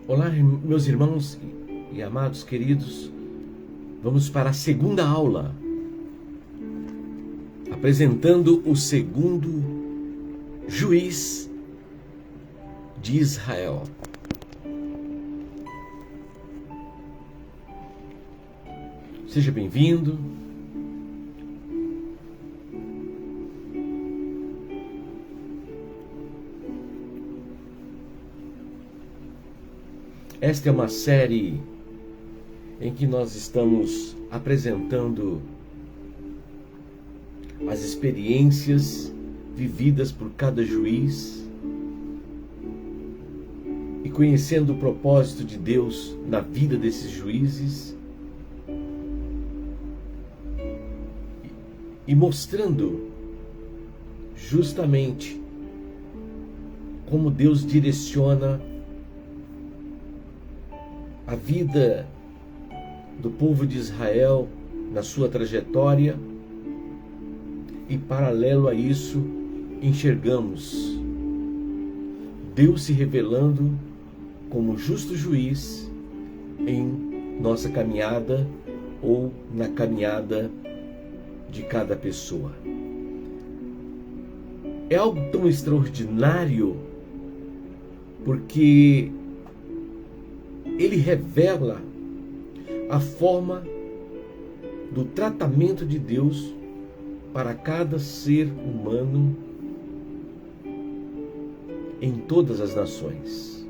Olá, meus irmãos e amados queridos, vamos para a segunda aula, apresentando o segundo juiz de Israel. Seja bem-vindo. Esta é uma série em que nós estamos apresentando as experiências vividas por cada juiz e conhecendo o propósito de Deus na vida desses juízes e mostrando justamente como Deus direciona a vida do povo de Israel na sua trajetória, e paralelo a isso enxergamos Deus se revelando como justo juiz em nossa caminhada ou na caminhada de cada pessoa. É algo tão extraordinário porque ele revela a forma do tratamento de Deus para cada ser humano em todas as nações.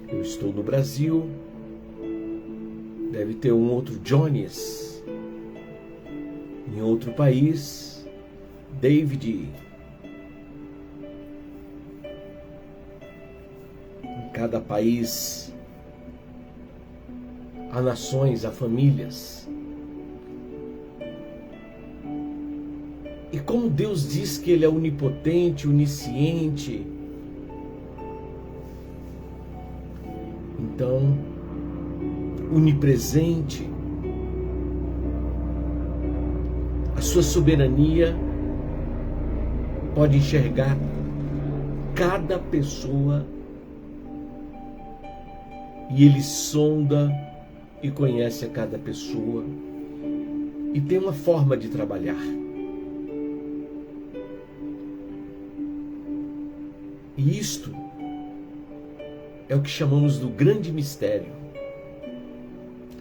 Eu estou no Brasil, deve ter um outro Jones em outro país, David em cada país. Há nações, há famílias. E como Deus diz que Ele é onipotente, onisciente, então, onipresente, a sua soberania pode enxergar cada pessoa e Ele sonda e conhece a cada pessoa e tem uma forma de trabalhar. E isto é o que chamamos do grande mistério.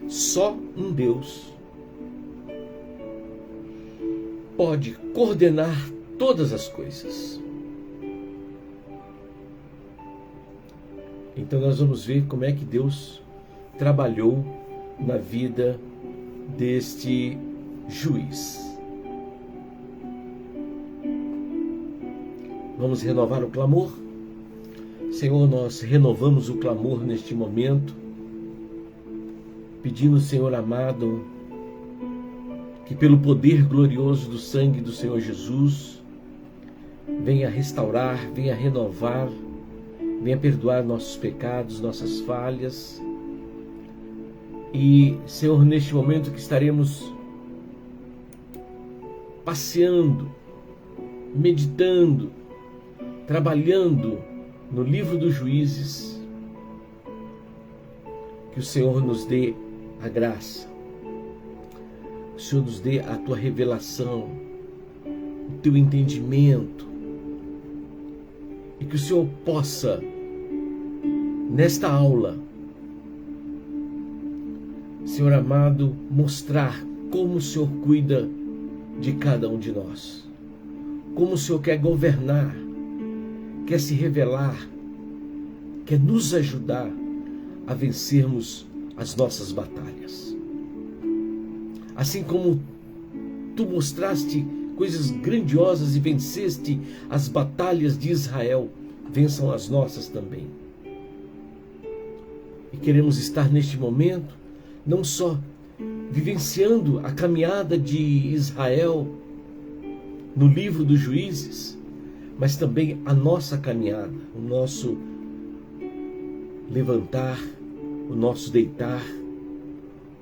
Só um Deus pode coordenar todas as coisas. Então nós vamos ver como é que Deus trabalhou na vida deste juiz. Vamos renovar o clamor? Senhor, nós renovamos o clamor neste momento, pedindo, Senhor amado, que pelo poder glorioso do sangue do Senhor Jesus, venha restaurar, venha renovar, venha perdoar nossos pecados, nossas falhas. E, Senhor, neste momento que estaremos passeando, meditando, trabalhando no livro dos Juízes, que o Senhor nos dê a graça, o Senhor nos dê a Tua revelação, o Teu entendimento, e que o Senhor possa, nesta aula, Senhor amado, mostrar como o Senhor cuida de cada um de nós, como o Senhor quer governar, quer se revelar, quer nos ajudar a vencermos as nossas batalhas. Assim como Tu mostraste coisas grandiosas e venceste as batalhas de Israel, vençam as nossas também. E queremos estar neste momento, não só vivenciando a caminhada de Israel no livro dos Juízes, mas também a nossa caminhada, o nosso levantar, o nosso deitar,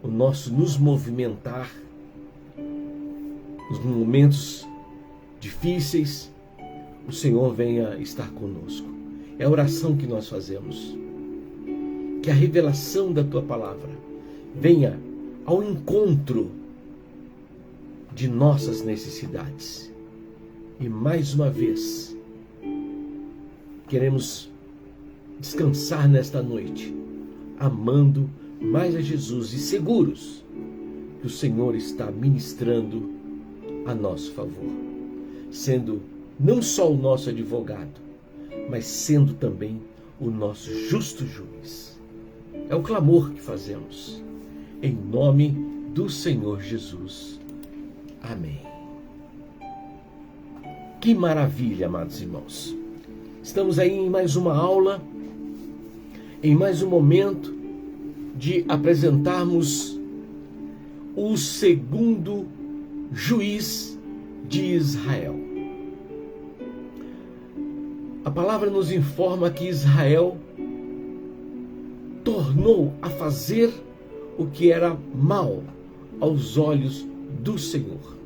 o nosso nos movimentar, nos momentos difíceis, o Senhor venha estar conosco. É a oração que nós fazemos. Que a revelação da tua palavra venha ao encontro de nossas necessidades. E mais uma vez, queremos descansar nesta noite, amando mais a Jesus e seguros que o Senhor está ministrando a nosso favor, sendo não só o nosso advogado, mas sendo também o nosso justo juiz. É o clamor que fazemos, em nome do Senhor Jesus. Amém. Que maravilha, amados irmãos. Estamos aí em mais uma aula, em mais um momento de apresentarmos o segundo juiz de Israel. A palavra nos informa que Israel tornou a fazer o que era mal aos olhos do Senhor.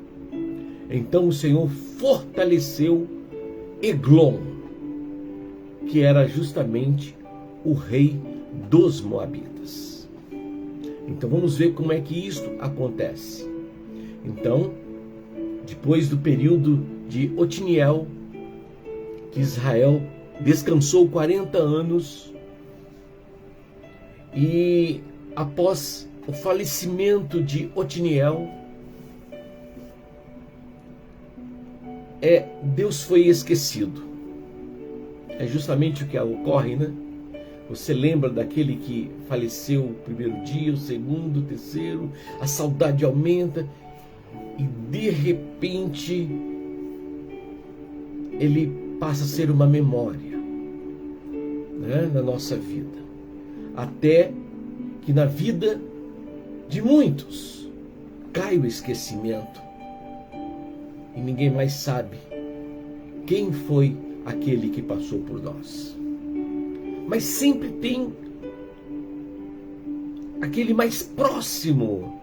Então o Senhor fortaleceu Eglon, que era justamente o rei dos Moabitas. Então vamos ver como é que isto acontece. Então, depois do período de Otiniel, que Israel descansou 40 anos, e após o falecimento de Otiniel, Deus foi esquecido. É justamente o que ocorre, né? Você lembra daquele que faleceu o primeiro dia, o segundo, o terceiro, a saudade aumenta e de repente ele passa a ser uma memória, né, na nossa vida. Até que na vida de muitos cai o esquecimento e ninguém mais sabe quem foi aquele que passou por nós. Mas sempre tem aquele mais próximo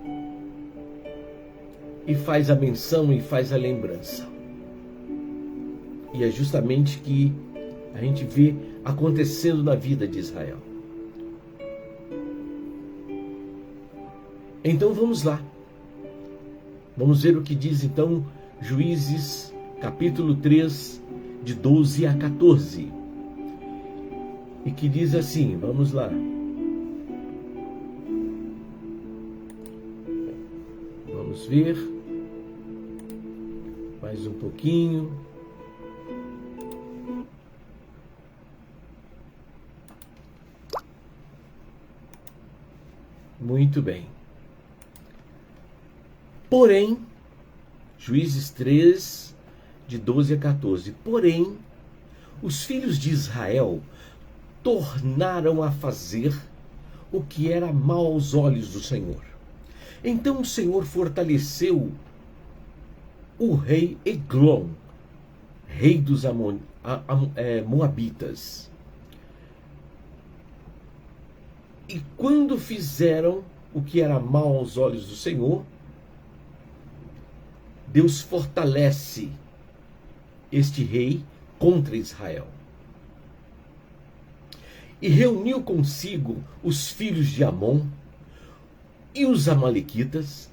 e faz a menção e faz a lembrança. E é justamente que a gente vê acontecendo na vida de Israel. Então vamos lá. Vamos ver o que diz então Juízes, capítulo 3, de 12 a 14. E que diz assim, vamos lá. Vamos ver. Mais um pouquinho. Muito bem. Porém, Juízes 3, de 12 a 14. Porém, os filhos de Israel tornaram a fazer o que era mal aos olhos do Senhor. Então o Senhor fortaleceu o rei Eglon, rei dos Moabitas. E quando fizeram o que era mal aos olhos do Senhor, Deus fortalece este rei contra Israel. E reuniu consigo os filhos de Amon e os amalequitas,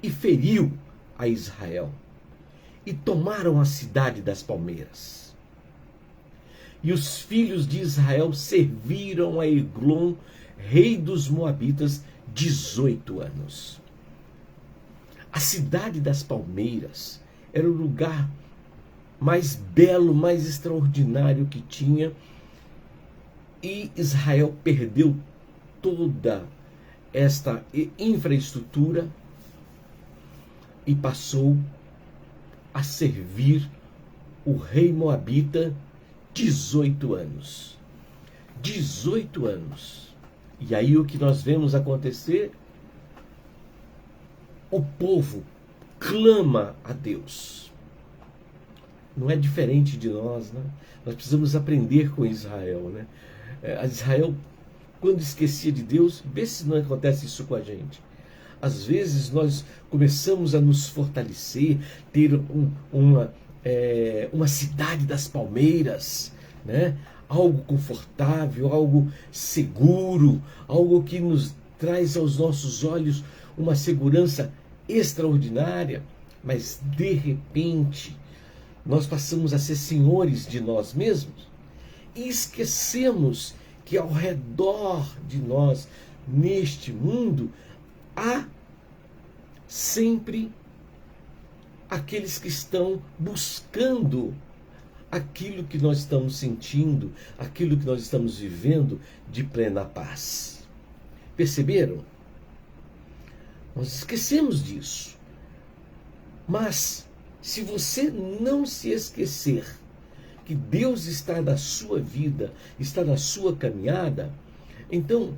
e feriu a Israel, e tomaram a cidade das palmeiras. E os filhos de Israel serviram a Eglon, rei dos Moabitas, 18 anos. A cidade das palmeiras era o lugar mais belo, mais extraordinário que tinha, e Israel perdeu toda esta infraestrutura e passou a servir o rei Moabita 18 anos. 18 anos. E aí o que nós vemos acontecer? O povo clama a Deus. Não é diferente de nós, né? Nós precisamos aprender com Israel, né? Israel, quando esquecia de Deus, vê se não acontece isso com a gente. Às vezes nós começamos a nos fortalecer, ter uma cidade das palmeiras, né? algo confortável, algo seguro, algo que nos traz aos nossos olhos uma segurança extraordinária, mas de repente nós passamos a ser senhores de nós mesmos e esquecemos que ao redor de nós, neste mundo, há sempre aqueles que estão buscando aquilo que nós estamos sentindo, aquilo que nós estamos vivendo de plena paz. Perceberam? Nós esquecemos disso. Mas, se você não se esquecer que Deus está na sua vida, está na sua caminhada, então,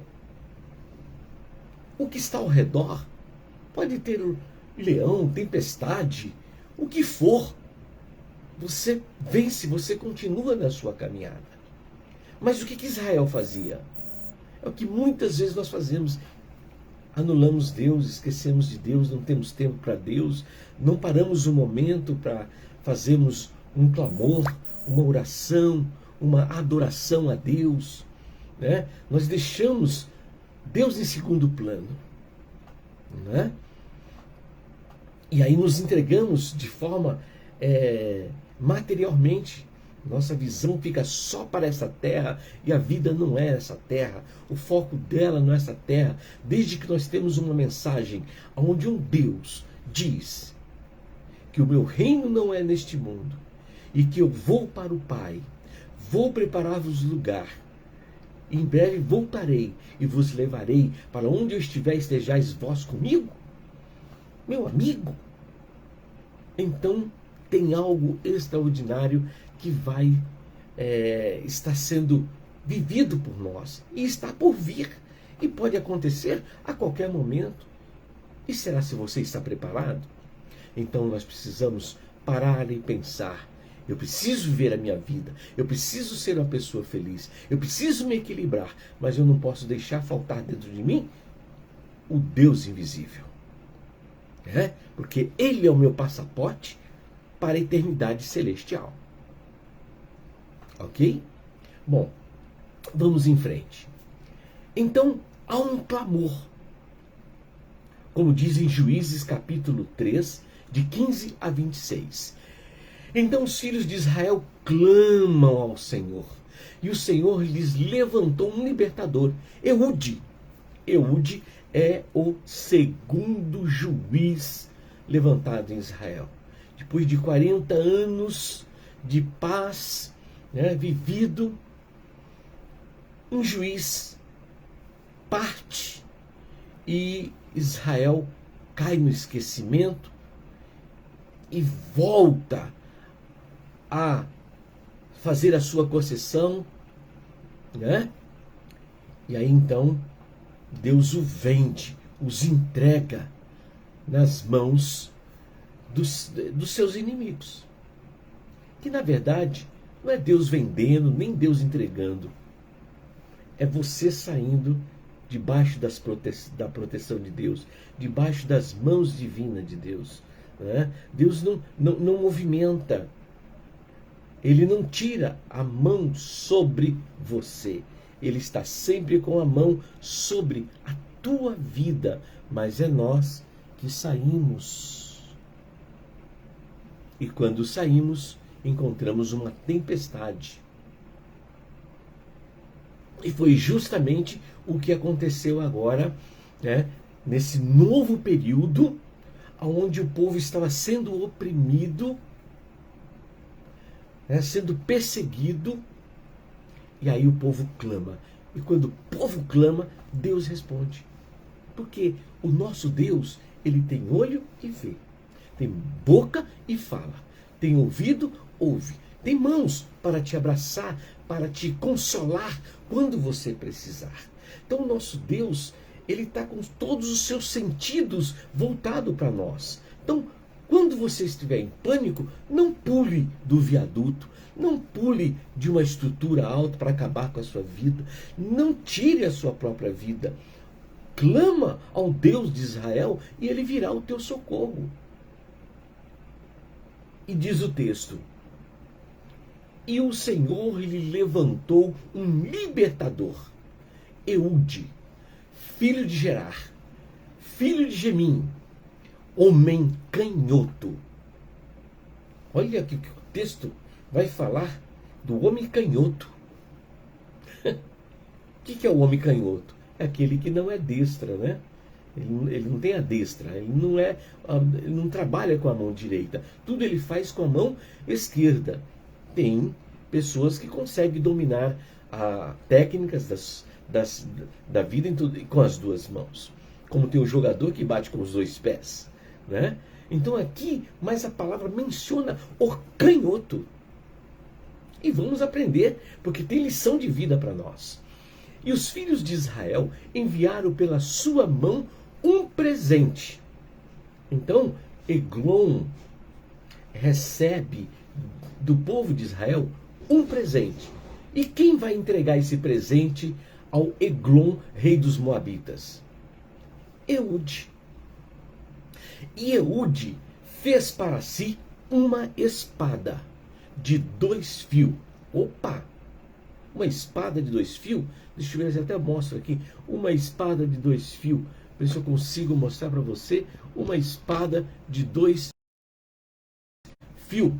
o que está ao redor pode ter leão, tempestade, o que for, você vence, você continua na sua caminhada. Mas o que Israel fazia? É o que muitas vezes nós fazemos. Anulamos Deus, esquecemos de Deus, não temos tempo para Deus, não paramos um momento para fazermos um clamor, uma oração, uma adoração a Deus, né? Nós deixamos Deus em segundo plano, né? E aí nos entregamos de forma materialmente. Nossa visão fica só para essa terra e a vida não é essa terra. O foco dela não é essa terra. Desde que nós temos uma mensagem onde um Deus diz que o meu reino não é neste mundo e que eu vou para o Pai, vou preparar-vos lugar. Em breve voltarei e vos levarei para onde eu estiver, estejais vós comigo. Meu amigo, então tem algo extraordinário que vai estar sendo vivido por nós e está por vir e pode acontecer a qualquer momento. E será se você está preparado? Então nós precisamos parar e pensar. Eu preciso viver a minha vida, eu preciso ser uma pessoa feliz, eu preciso me equilibrar, mas eu não posso deixar faltar dentro de mim o Deus invisível. Porque Ele é o meu passaporte para a eternidade celestial. Ok? Bom, vamos em frente. Então, há um clamor. Como diz em Juízes capítulo 3, de 15 a 26. Então os filhos de Israel clamam ao Senhor. E o Senhor lhes levantou um libertador, Eude. Eude é o segundo juiz levantado em Israel. Depois de 40 anos de paz, vivido, um juiz parte e Israel cai no esquecimento e volta a fazer a sua concessão, E aí então Deus o vende, os entrega nas mãos dos seus inimigos. Que na verdade não é Deus vendendo, nem Deus entregando. É você saindo debaixo da proteção de Deus, debaixo das mãos divinas de Deus. Deus não movimenta. Ele não tira a mão sobre você. Ele está sempre com a mão sobre a tua vida. Mas é nós que saímos. E quando saímos, encontramos uma tempestade. E foi justamente o que aconteceu agora, nesse novo período, onde o povo estava sendo oprimido, sendo perseguido, e aí o povo clama. E quando o povo clama, Deus responde. Porque o nosso Deus, ele tem olho e vê, tem boca e fala, tem ouvido, ouve, tem mãos para te abraçar, para te consolar quando você precisar. Então o nosso Deus, ele está com todos os seus sentidos voltados para nós. Então, quando você estiver em pânico, não pule do viaduto, não pule de uma estrutura alta para acabar com a sua vida, não tire a sua própria vida. Clama ao Deus de Israel e ele virá o teu socorro. E diz o texto: E o Senhor lhe levantou um libertador, Eude, filho de Gerar, filho de Gemim, homem canhoto. Olha aqui que o texto vai falar do homem canhoto. O que é o homem canhoto? É aquele que não é destra, né? Ele não tem a destra, ele não trabalha com a mão direita. Tudo ele faz com a mão esquerda. Tem pessoas que conseguem dominar técnicas da vida com as duas mãos. Como tem o jogador que bate com os dois pés, né? Então aqui, mas a palavra menciona o canhoto. E vamos aprender, porque tem lição de vida para nós. E os filhos de Israel enviaram pela sua mão um presente. Então, Eglon recebe do povo de Israel um presente. E quem vai entregar esse presente ao Eglon, rei dos Moabitas? Eude. E Eude fez para si uma espada de 2 fios. Opa! Uma espada de 2 fios? Deixa eu ver se eu até mostro aqui. Uma espada de 2 fios. Ver se eu consigo mostrar para você uma espada de 2 fios.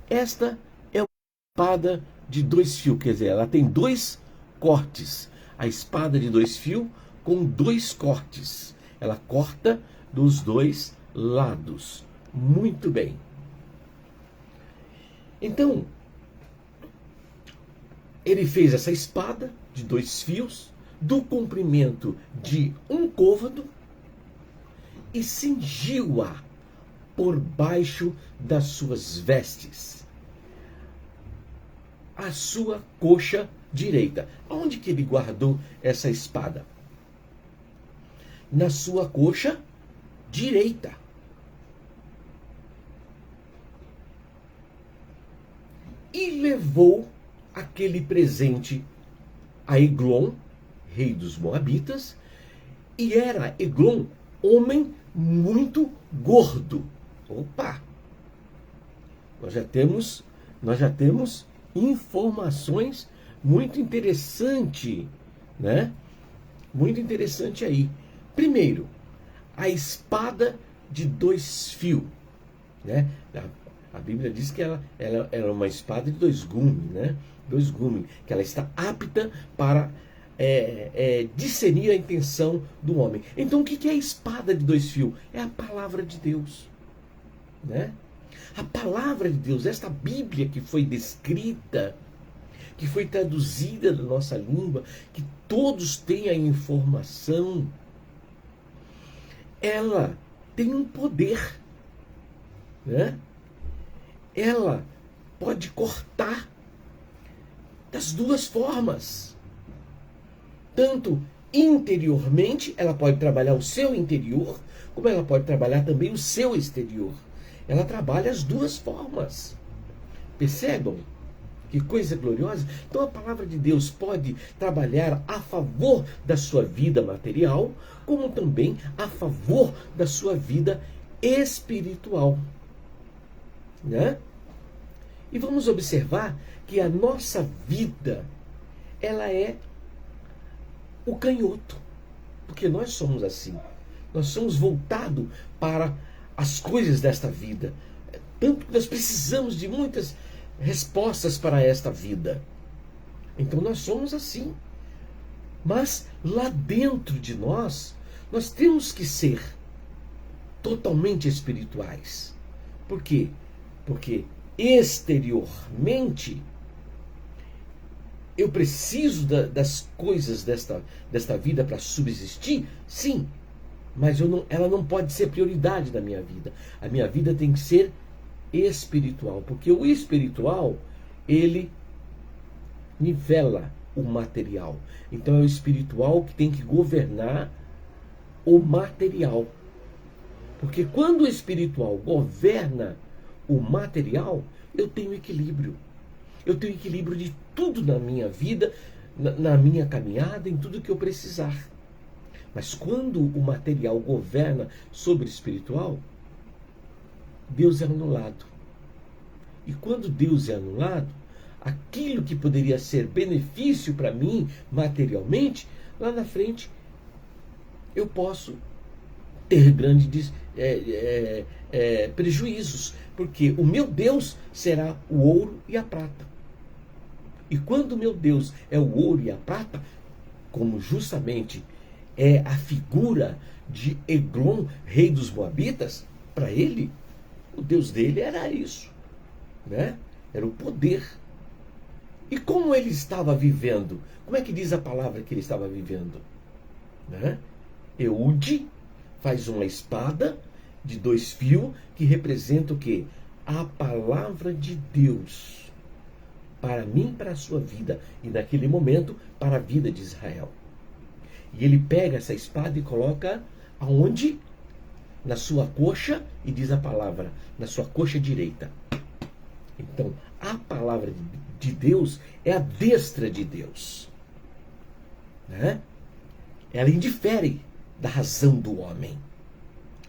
Esta é uma espada de 2 fios. Quer dizer, ela tem 2 cortes. A espada de 2 fios com 2 cortes. Ela corta dos 2 lados. Muito bem. Então, ele fez essa espada de 2 fios, do comprimento de 1 côvado, e cingiu-a por baixo das suas vestes, a sua coxa direita. Onde que ele guardou essa espada? Na sua coxa direita. E levou aquele presente a Eglon, rei dos Moabitas, e era Eglon homem muito gordo. Opa! Nós já temos informações muito interessantes, né? Muito interessante aí. Primeiro, a espada de 2 fios, né? A Bíblia diz que ela era uma espada de 2 gumes, né? 2 gumes, que ela está apta para discernir a intenção do homem. Então, o que é a espada de 2 fios? É a palavra de Deus, né? A palavra de Deus, esta Bíblia que foi descrita, que foi traduzida da nossa língua, que todos têm a informação, ela tem um poder, né? Ela pode cortar das 2 formas. Tanto interiormente, ela pode trabalhar o seu interior, como ela pode trabalhar também o seu exterior. Ela trabalha as 2 formas. Percebam? Que coisa gloriosa. Então a palavra de Deus pode trabalhar a favor da sua vida material, como também a favor da sua vida espiritual, né? E vamos observar que a nossa vida, ela é o canhoto, porque nós somos assim. Nós somos voltados para as coisas desta vida. Tanto que nós precisamos de muitas respostas para esta vida. Então nós somos assim. Mas lá dentro de nós temos que ser totalmente espirituais. Por quê? Porque exteriormente eu preciso das coisas desta vida para subsistir, sim, mas ela não pode ser prioridade da minha vida. A minha vida tem que ser espiritual, porque o espiritual, ele nivela o material. Então é o espiritual que tem que governar o material. Porque quando o espiritual governa o material, eu tenho equilíbrio. Eu tenho equilíbrio de tudo na minha vida, na minha caminhada, em tudo que eu precisar. Mas quando o material governa sobre o espiritual, Deus é anulado. E quando Deus é anulado, aquilo que poderia ser benefício para mim materialmente, lá na frente eu posso ter grandes prejuízos, porque o meu Deus será o ouro e a prata. E quando o meu Deus é o ouro e a prata, como justamente é a figura de Eglon, rei dos Moabitas, para ele, o Deus dele era isso, né? Era o poder. E como ele estava vivendo? Como é que diz a palavra que ele estava vivendo? Né? Eude faz uma espada de 2 fios que representa o quê? A palavra de Deus para mim, para a sua vida, e naquele momento para a vida de Israel. E ele pega essa espada e coloca aonde? Na sua coxa, e diz a palavra, na sua coxa direita. Então, a palavra de Deus é a destra de Deus, né? Ela indifere da razão do homem.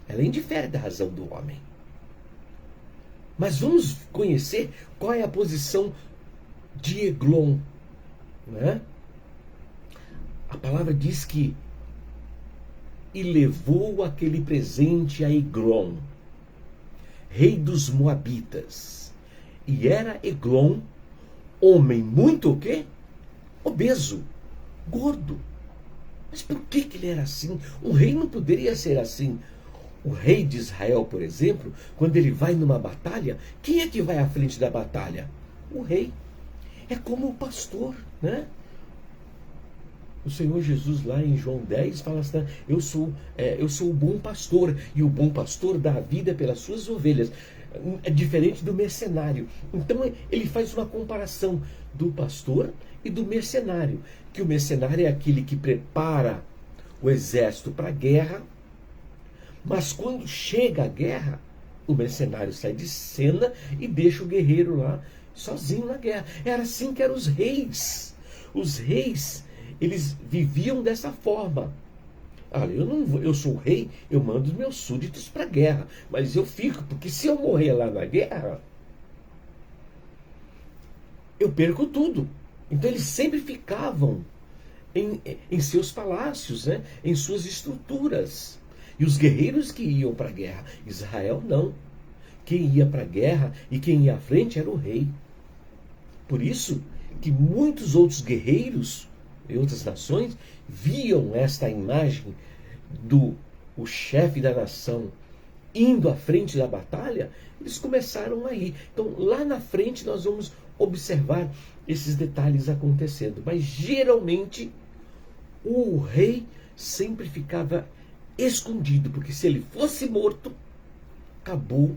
Ela indifere da razão do homem. Mas vamos conhecer qual é a posição de Eglon, né? A palavra diz que e levou aquele presente a Eglon, rei dos Moabitas. E era Eglon homem muito o quê? Obeso, gordo. Mas por que ele era assim? Um rei não poderia ser assim. O rei de Israel, por exemplo, quando ele vai numa batalha, quem é que vai à frente da batalha? O rei. É como o pastor, né? O Senhor Jesus lá em João 10 fala assim, eu sou o bom pastor, e o bom pastor dá a vida pelas suas ovelhas. É diferente do mercenário. Então ele faz uma comparação do pastor e do mercenário, que o mercenário é aquele que prepara o exército para a guerra, mas quando chega a guerra, o mercenário sai de cena e deixa o guerreiro lá sozinho na guerra. Era assim que eram os reis. Os reis, eles viviam dessa forma. Olha, eu sou o rei, eu mando os meus súditos para a guerra, mas eu fico, porque se eu morrer lá na guerra, eu perco tudo. Então eles sempre ficavam em seus palácios, né? Em suas estruturas. E os guerreiros que iam para a guerra, Israel não. Quem ia para a guerra e quem ia à frente era o rei. Por isso que muitos outros guerreiros e outras nações viam esta imagem do o chefe da nação indo à frente da batalha, eles começaram a ir. Então lá na frente nós vamos observar esses detalhes acontecendo. Mas geralmente o rei sempre ficava escondido, porque se ele fosse morto, acabou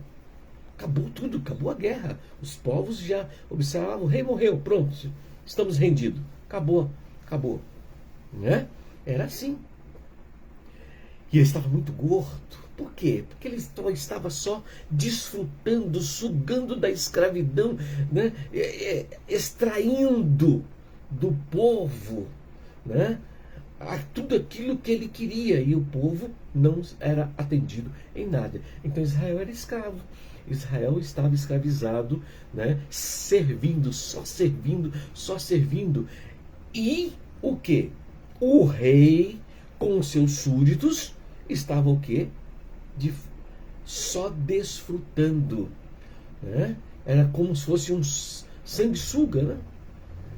tudo, acabou a guerra. Os povos já observavam, o rei morreu, pronto, estamos rendidos, acabou, né? Era assim. E ele estava muito gordo. Por quê? Porque ele estava só desfrutando, sugando da escravidão, né? Extraindo do povo, né? Tudo aquilo que ele queria, e o povo não era atendido em nada. Então Israel era escravo. Israel estava escravizado, né? Só servindo. E o quê? O rei com os seus súditos estava o quê? Só desfrutando, né? Era como se fosse um sanguessuga, né?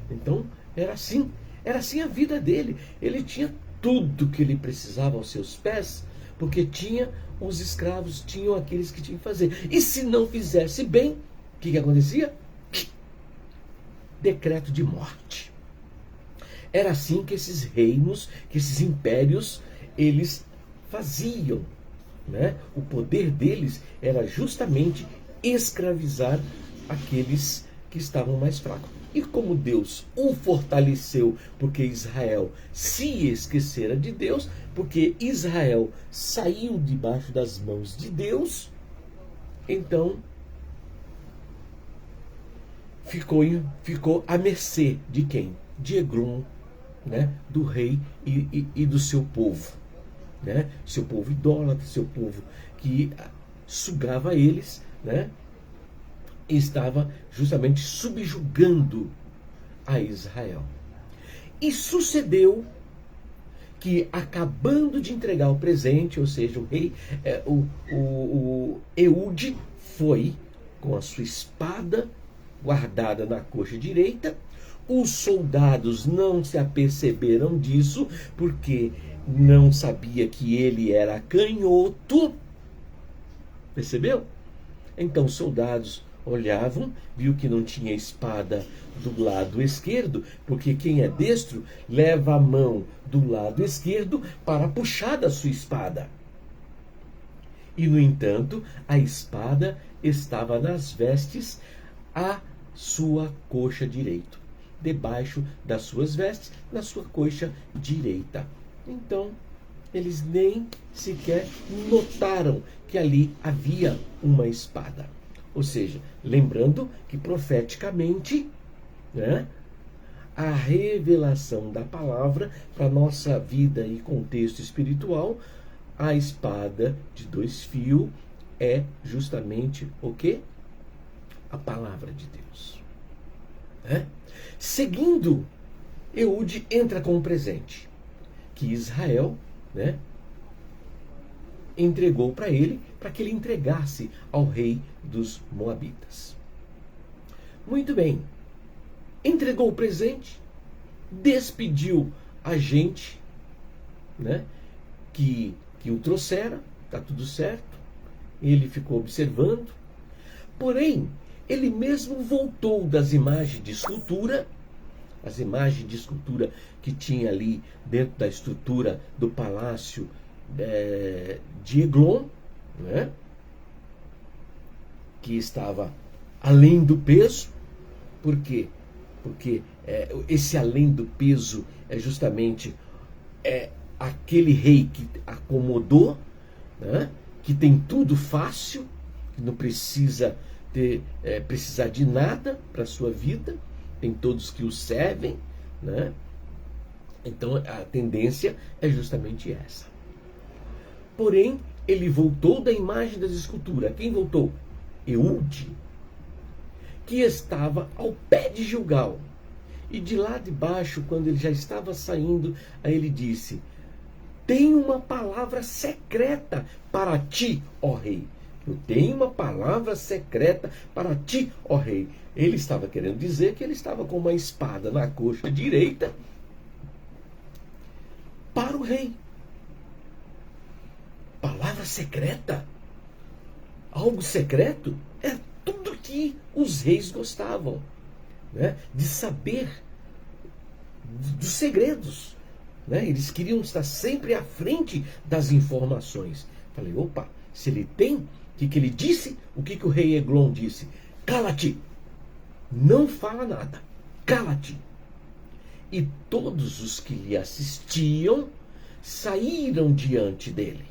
Então era assim a vida dele. Ele tinha tudo que ele precisava aos seus pés, porque tinha os escravos, tinham aqueles que tinham que fazer. E se não fizesse bem, o que acontecia? Decreto de morte. Era assim que esses reinos, que esses impérios, eles faziam, né? O poder deles era justamente escravizar aqueles que estavam mais fracos. E como Deus o fortaleceu, porque Israel se esquecera de Deus, porque Israel saiu debaixo das mãos de Deus, então ficou à mercê de quem? De Eglon, né? Do rei e do seu povo, né? Seu povo idólatra, seu povo que sugava eles, né? estava justamente subjugando a Israel. E sucedeu que, acabando de entregar o presente, ou seja, o rei, o Eude foi com a sua espada guardada na coxa direita. Os soldados não se aperceberam disso, porque não sabia que ele era canhoto. Percebeu? Então os soldados olhavam, viu que não tinha espada do lado esquerdo, porque quem é destro leva a mão do lado esquerdo para puxar da sua espada. E, no entanto, a espada estava nas vestes à sua coxa direita, debaixo das suas vestes, na sua coxa direita. Então, eles nem sequer notaram que ali havia uma espada. Ou seja, lembrando que profeticamente, né, a revelação da palavra para a nossa vida e contexto espiritual, a espada de dois fios é justamente o quê? A palavra de Deus. Né? Seguindo, Eude entra com um presente que Israel, né, entregou para ele, para que ele entregasse ao rei dos Moabitas. Muito bem. Entregou o presente, despediu a gente, né, que o trouxera, está tudo certo. Ele ficou observando. Porém, ele mesmo voltou das imagens de escultura, as imagens de escultura que tinha ali dentro da estrutura do palácio de Eglon, né, que estava além do peso. Por quê? Porque esse além do peso é justamente aquele rei que acomodou, né, que tem tudo fácil, que não precisa precisar de nada para a sua vida, tem todos que o servem, né? Então a tendência é justamente essa. Porém, ele voltou da imagem das esculturas. Quem voltou? Eude, que estava ao pé de Gilgal. E de lá de baixo, quando ele já estava saindo, aí ele disse: tenho uma palavra secreta para ti, ó rei. Eu tenho uma palavra secreta para ti, ó rei. Ele estava querendo dizer que ele estava com uma espada na coxa direita para o rei. Palavra secreta? Algo secreto? É tudo que os reis gostavam, né, de saber dos segredos. Né? Eles queriam estar sempre à frente das informações. Falei, opa, se ele tem, o que ele disse? O que o rei Eglon disse? Cala-te! Não fala nada. Cala-te! E todos os que lhe assistiam saíram diante dele.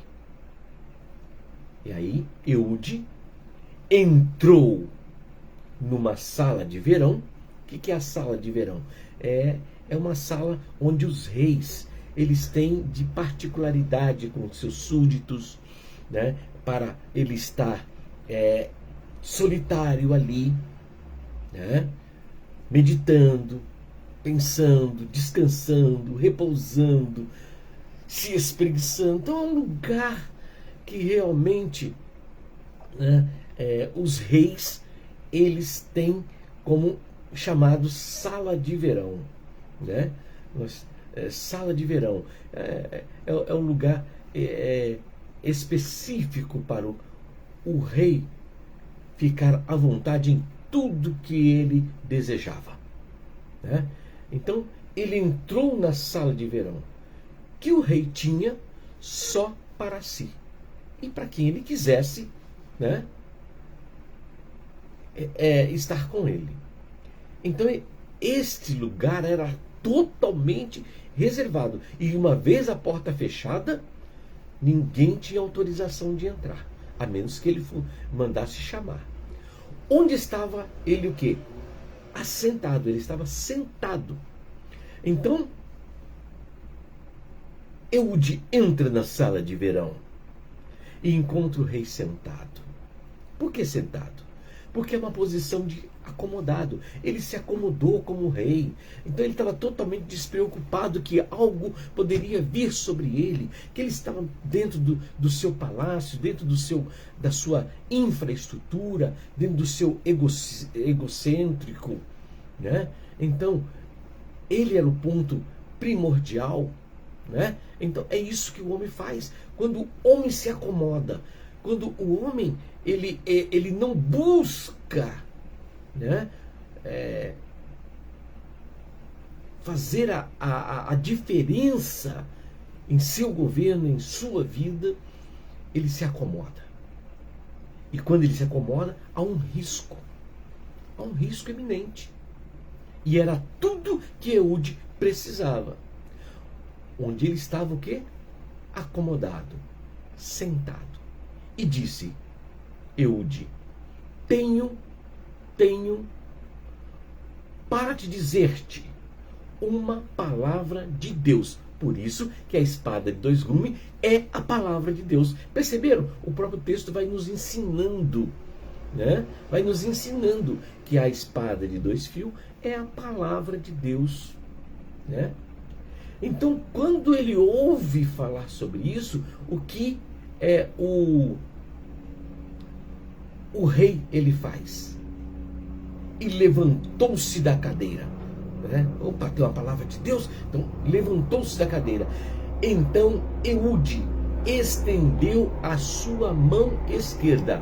E aí Eude entrou numa sala de verão. O que é a sala de verão? É uma sala onde os reis, eles têm de particularidade com seus súditos, né, para ele estar solitário ali, né, meditando, pensando, descansando, repousando, se espreguiçando. Então é um lugar que realmente, né, os reis, eles têm como chamado sala de verão, né? Sala de verão é um lugar específico para o rei ficar à vontade em tudo que ele desejava, né? Então ele entrou na sala de verão que o rei tinha só para si e para quem ele quisesse, né, estar com ele. Então este lugar era totalmente reservado. E uma vez a porta fechada, ninguém tinha autorização de entrar, a menos que ele mandasse chamar. Onde estava ele o quê? Assentado. Ele estava sentado. Então, Eude entra na sala de verão e encontra o rei sentado. Por que sentado? Porque é uma posição de acomodado. Ele se acomodou como rei. Então ele estava totalmente despreocupado que algo poderia vir sobre ele, que ele estava dentro do seu palácio, dentro da sua infraestrutura, dentro do seu egocêntrico, né? Então, ele era o ponto primordial, né? Então é isso que o homem faz. Quando o homem se acomoda, quando o homem ele não busca, né, fazer a diferença em seu governo, em sua vida, ele se acomoda. E quando ele se acomoda, há um risco iminente. E era tudo que Eude precisava. Onde ele estava o quê? Acomodado, sentado. E disse: Eude, tenho para te dizer-te uma palavra de Deus. Por isso que a espada de dois gumes é a palavra de Deus. Perceberam? O próprio texto vai nos ensinando, né? Vai nos ensinando que a espada de dois fios é a palavra de Deus, né? Então, quando ele ouve falar sobre isso, o que o rei ele faz? E levantou-se da cadeira, né? Opa, tem uma palavra de Deus? Então, levantou-se da cadeira. Então, Eude estendeu a sua mão esquerda,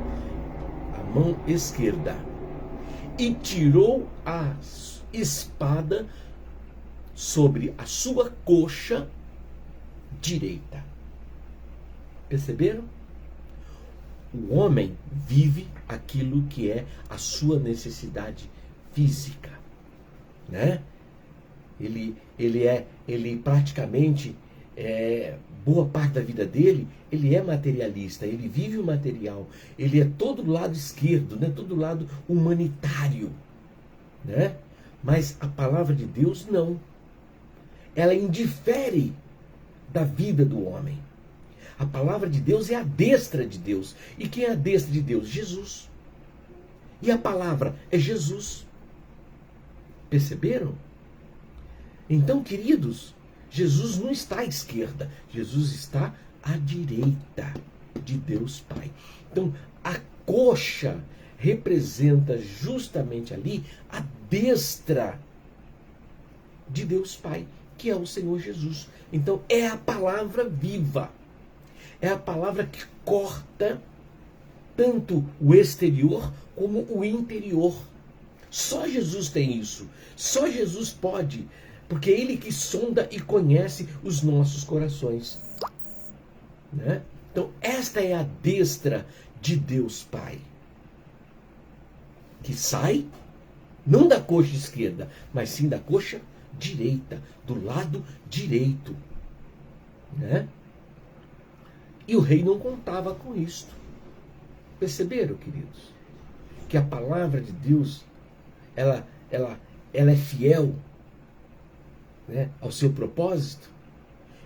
e tirou a espada sobre a sua coxa direita. Perceberam? O homem vive aquilo que é a sua necessidade física, né? Ele praticamente, boa parte da vida dele, ele é materialista, ele vive o material, ele é todo do lado esquerdo, né? Todo do lado humanitário, né? Mas a palavra de Deus não. Ela indifere da vida do homem. A palavra de Deus é a destra de Deus. E quem é a destra de Deus? Jesus. E a palavra é Jesus. Perceberam? Então, queridos, Jesus não está à esquerda. Jesus está à direita de Deus Pai. Então, a coxa representa justamente ali a destra de Deus Pai, que é o Senhor Jesus. Então, é a palavra viva. É a palavra que corta tanto o exterior como o interior. Só Jesus tem isso. Só Jesus pode. Porque é Ele que sonda e conhece os nossos corações, né? Então, esta é a destra de Deus Pai, que sai não da coxa esquerda, mas sim da coxa direita, do lado direito, né? E o rei não contava com isto. Perceberam, queridos? Que a palavra de Deus, ela é fiel, né, ao seu propósito.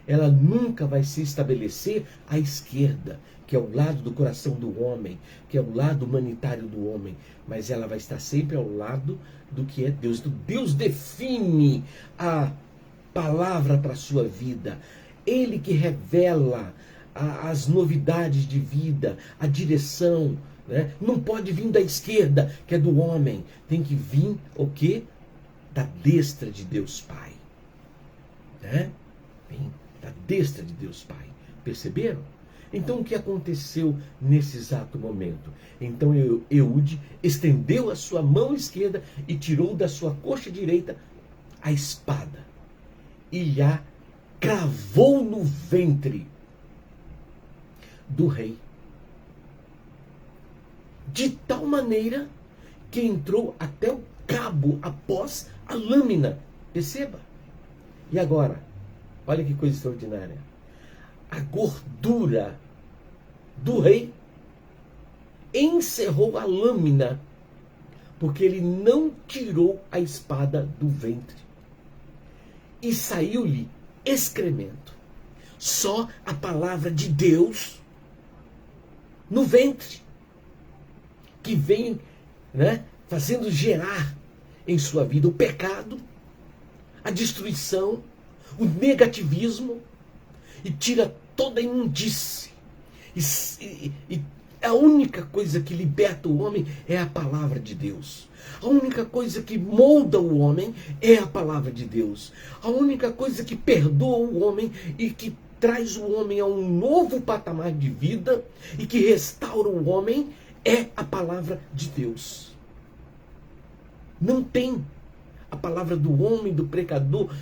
Ela nunca vai se estabelecer à esquerda, que é o lado do coração do homem, que é o lado humanitário do homem, mas ela vai estar sempre ao lado do que é Deus. Então, Deus define a palavra para a sua vida. Ele que revela as novidades de vida, a direção, né? Não pode vir da esquerda, que é do homem. Tem que vir o quê? Da destra de Deus Pai, né? Vem da destra de Deus Pai. Perceberam? Então, o que aconteceu nesse exato momento? Então, Eude estendeu a sua mão esquerda e tirou da sua coxa direita a espada e a cravou no ventre do rei, de tal maneira que entrou até o cabo após a lâmina. Perceba? E agora, olha que coisa extraordinária. A gordura do rei encerrou a lâmina, porque ele não tirou a espada do ventre. E saiu-lhe excremento. Só a palavra de Deus no ventre, que vem né, fazendo gerar em sua vida o pecado, a destruição, o negativismo, e tira toda a imundície. E a única coisa que liberta o homem é a palavra de Deus. A única coisa que molda o homem é a palavra de Deus. A única coisa que perdoa o homem e que traz o homem a um novo patamar de vida e que restaura o homem é a palavra de Deus. Não tem a palavra do homem, do pregador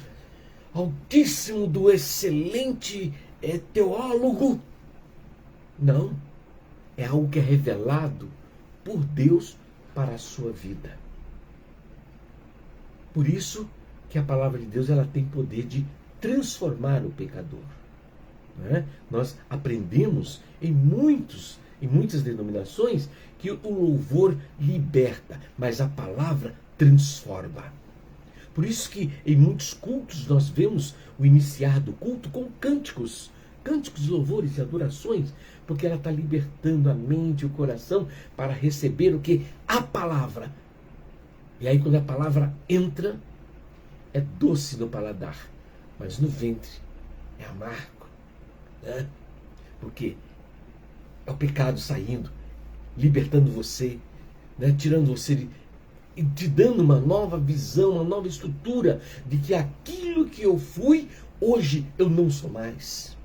altíssimo, do excelente teólogo. Não. É algo que é revelado por Deus para a sua vida. Por isso que a palavra de Deus ela tem poder de transformar o pecador. Né? Nós aprendemos em muitas denominações que o louvor liberta, mas a palavra transforma. Por isso que em muitos cultos nós vemos o iniciar do culto com cânticos, louvores e adorações, porque ela está libertando a mente e o coração para receber o que? A palavra. E aí quando a palavra entra, é doce no paladar, mas no ventre é amargo. Né? Porque é o pecado saindo, libertando você, né? Tirando você e te dando uma nova visão, uma nova estrutura de que aquilo que eu fui, hoje eu não sou mais.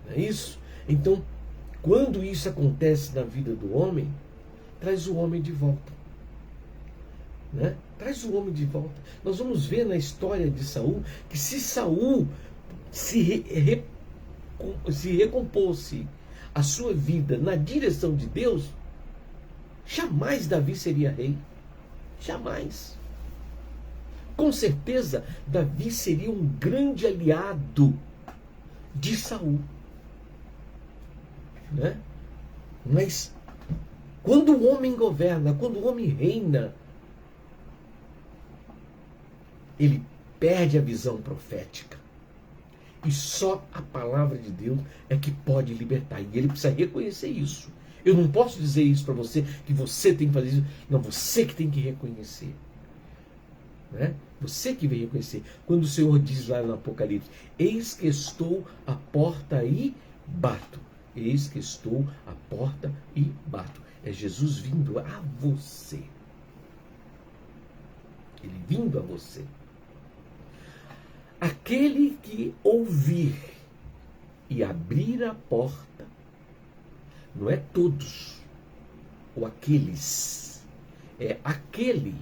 Não é isso? Então, quando isso acontece na vida do homem, traz o homem de volta. Né? Traz o homem de volta. Nós vamos ver na história de Saul que se Saul se recompôsse a sua vida na direção de Deus, jamais Davi seria rei. Jamais. Com certeza, Davi seria um grande aliado de Saul. Né? Mas quando o homem governa, quando o homem reina, ele perde a visão profética. E só a palavra de Deus é que pode libertar. E ele precisa reconhecer isso. Eu não posso dizer isso para você, que você tem que fazer isso. Não, você que tem que reconhecer. Né? Você que vem reconhecer. Quando o Senhor diz lá no Apocalipse, eis que estou à porta e bato. Eis que estou à porta e bato. É Jesus vindo a você. Ele vindo a você. Aquele que ouvir e abrir a porta, não é todos, ou aqueles, é aquele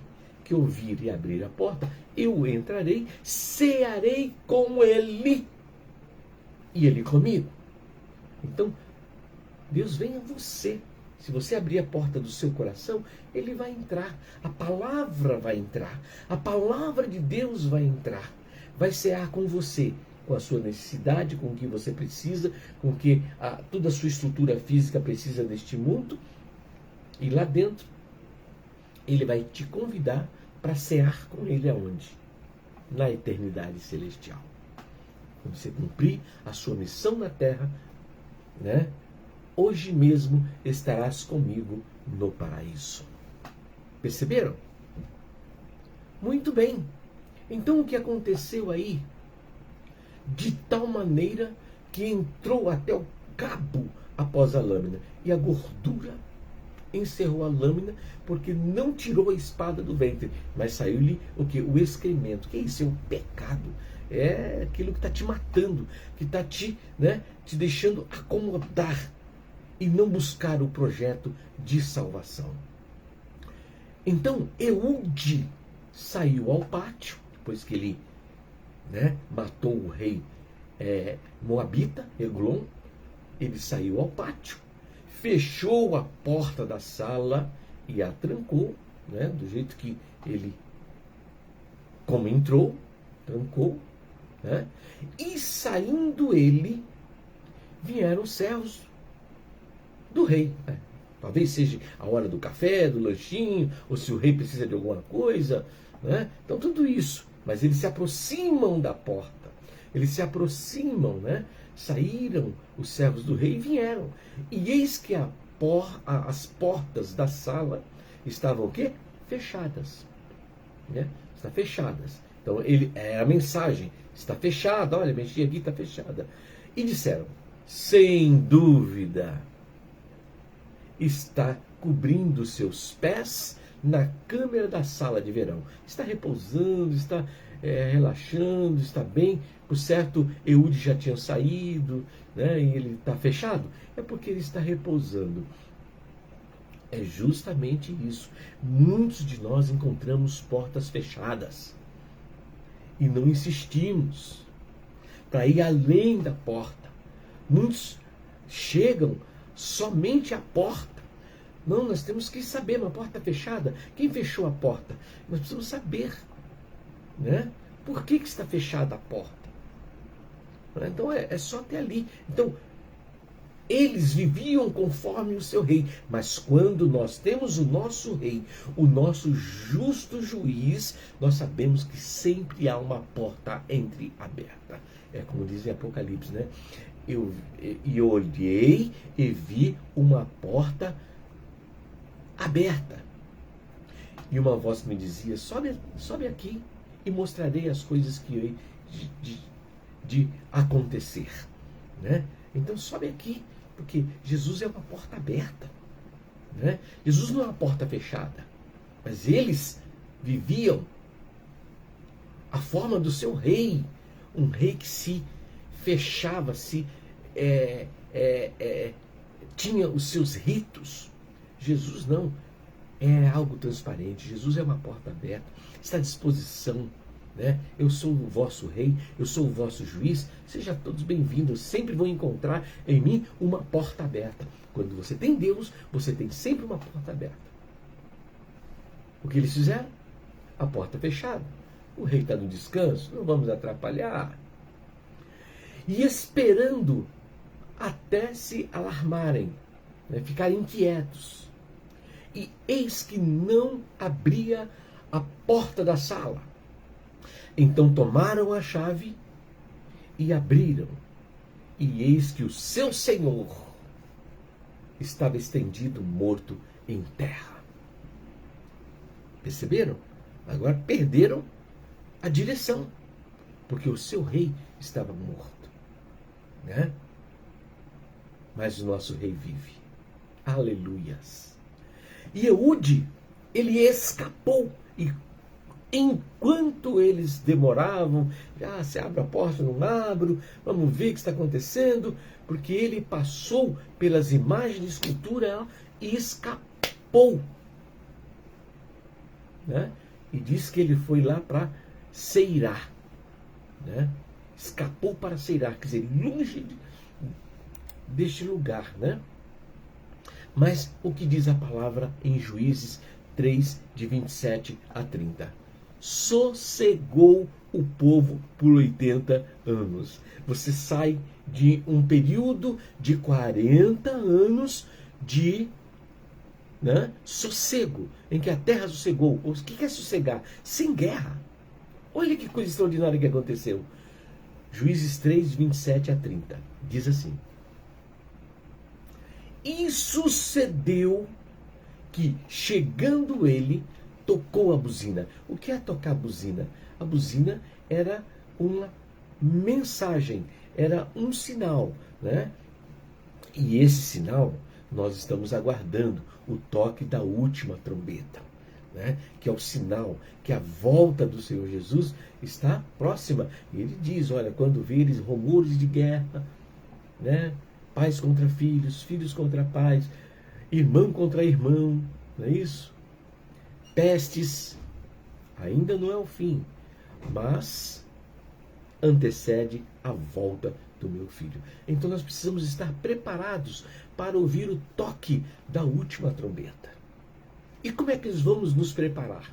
que ouvir e abrir a porta, eu entrarei, cearei com ele e ele comigo. Então, Deus vem a você. Se você abrir a porta do seu coração, ele vai entrar. A palavra vai entrar. A palavra de Deus vai entrar. Vai cear com você, com a sua necessidade, com o que você precisa, com o que toda a sua estrutura física precisa deste mundo. E lá dentro, ele vai te convidar para cear com ele aonde? Na eternidade celestial. Quando você cumprir a sua missão na terra, né? Hoje mesmo estarás comigo no paraíso. Perceberam? Muito bem. Então o que aconteceu aí? De tal maneira que entrou até o cabo após a lâmina. E a gordura encerrou a lâmina, porque não tirou a espada do ventre, mas saiu-lhe o que? O excremento. Que é isso? É o pecado. É aquilo que está te matando, que está te deixando acomodar e não buscar o projeto de salvação. Então, Eude saiu ao pátio, depois que ele matou o rei Moabita, Eglon, ele saiu ao pátio, fechou a porta da sala e a trancou, do jeito que ele, como entrou, trancou, e saindo ele, vieram os servos do rei. Talvez seja a hora do café, do lanchinho, ou se o rei precisa de alguma coisa. Então tudo isso. Mas eles se aproximam da porta. Eles se aproximam, Saíram os servos do rei e vieram. E eis que as portas da sala estavam o quê? Fechadas. Né? Está fechadas. Então, ele é a mensagem. Está fechada, olha, a mexinha aqui está fechada. E disseram, sem dúvida, está cobrindo seus pés na câmara da sala de verão. Está repousando, está relaxando, está bem. Por certo, Eude já tinha saído, né, e ele está fechado. É porque ele está repousando. É justamente isso. Muitos de nós encontramos portas fechadas e não insistimos para ir além da porta. Muitos chegam somente à porta. Não, nós temos que saber, uma porta fechada. Quem fechou a porta? Nós precisamos saber, né? Por que está fechada a porta? Então é só até ali. Então, eles viviam conforme o seu rei, mas quando nós temos o nosso rei, o nosso justo juiz, nós sabemos que sempre há uma porta entreaberta. É como diz em Apocalipse, né? Eu olhei e vi uma porta aberta. E uma voz me dizia, sobe aqui e mostrarei as coisas que hei de acontecer. Né? Então sobe aqui, porque Jesus é uma porta aberta. Né? Jesus não é uma porta fechada. Mas eles viviam a forma do seu rei. Um rei que se fechava, tinha os seus ritos. Jesus não. É algo transparente. Jesus é uma porta aberta. Está à disposição. Né? Eu sou o vosso rei, eu sou o vosso juiz. Sejam todos bem-vindos. Sempre vão encontrar em mim uma porta aberta. Quando você tem Deus, você tem sempre uma porta aberta. O que eles fizeram? A porta fechada. O rei está no descanso, não vamos atrapalhar. E esperando até se alarmarem, né? Ficarem inquietos. E eis que não abria a porta da sala. Então tomaram a chave e abriram. E eis que o seu senhor estava estendido, morto em terra. Perceberam? Agora perderam a direção, porque o seu rei estava morto. Né? Mas o nosso rei vive. Aleluias. E Eude, ele escapou. E enquanto eles demoravam, se abre a porta, não abro, vamos ver o que está acontecendo, porque ele passou pelas imagens de escultura e escapou. Né? E diz que ele foi lá para Ceirá. Né? Escapou para Ceirá, quer dizer, longe deste lugar. Né? Mas o que diz a palavra em Juízes 3, de 27 a 30? Sossegou o povo por 80 anos. Você sai de um período de 40 anos de sossego, em que a terra sossegou. O que é sossegar? Sem guerra. Olha que coisa extraordinária que aconteceu. Juízes 3, de 27 a 30. Diz assim: e sucedeu que, chegando ele, tocou a buzina. O que é tocar a buzina? A buzina era uma mensagem, era um sinal, né? E esse sinal nós estamos aguardando, o toque da última trombeta, né? Que é o sinal que a volta do Senhor Jesus está próxima. E ele diz, olha, quando vires rumores de guerra, né? Pais contra filhos, filhos contra pais, irmão contra irmão, não é isso? Pestes, ainda não é o fim, mas antecede a volta do meu filho. Então nós precisamos estar preparados para ouvir o toque da última trombeta. E como é que nós vamos nos preparar?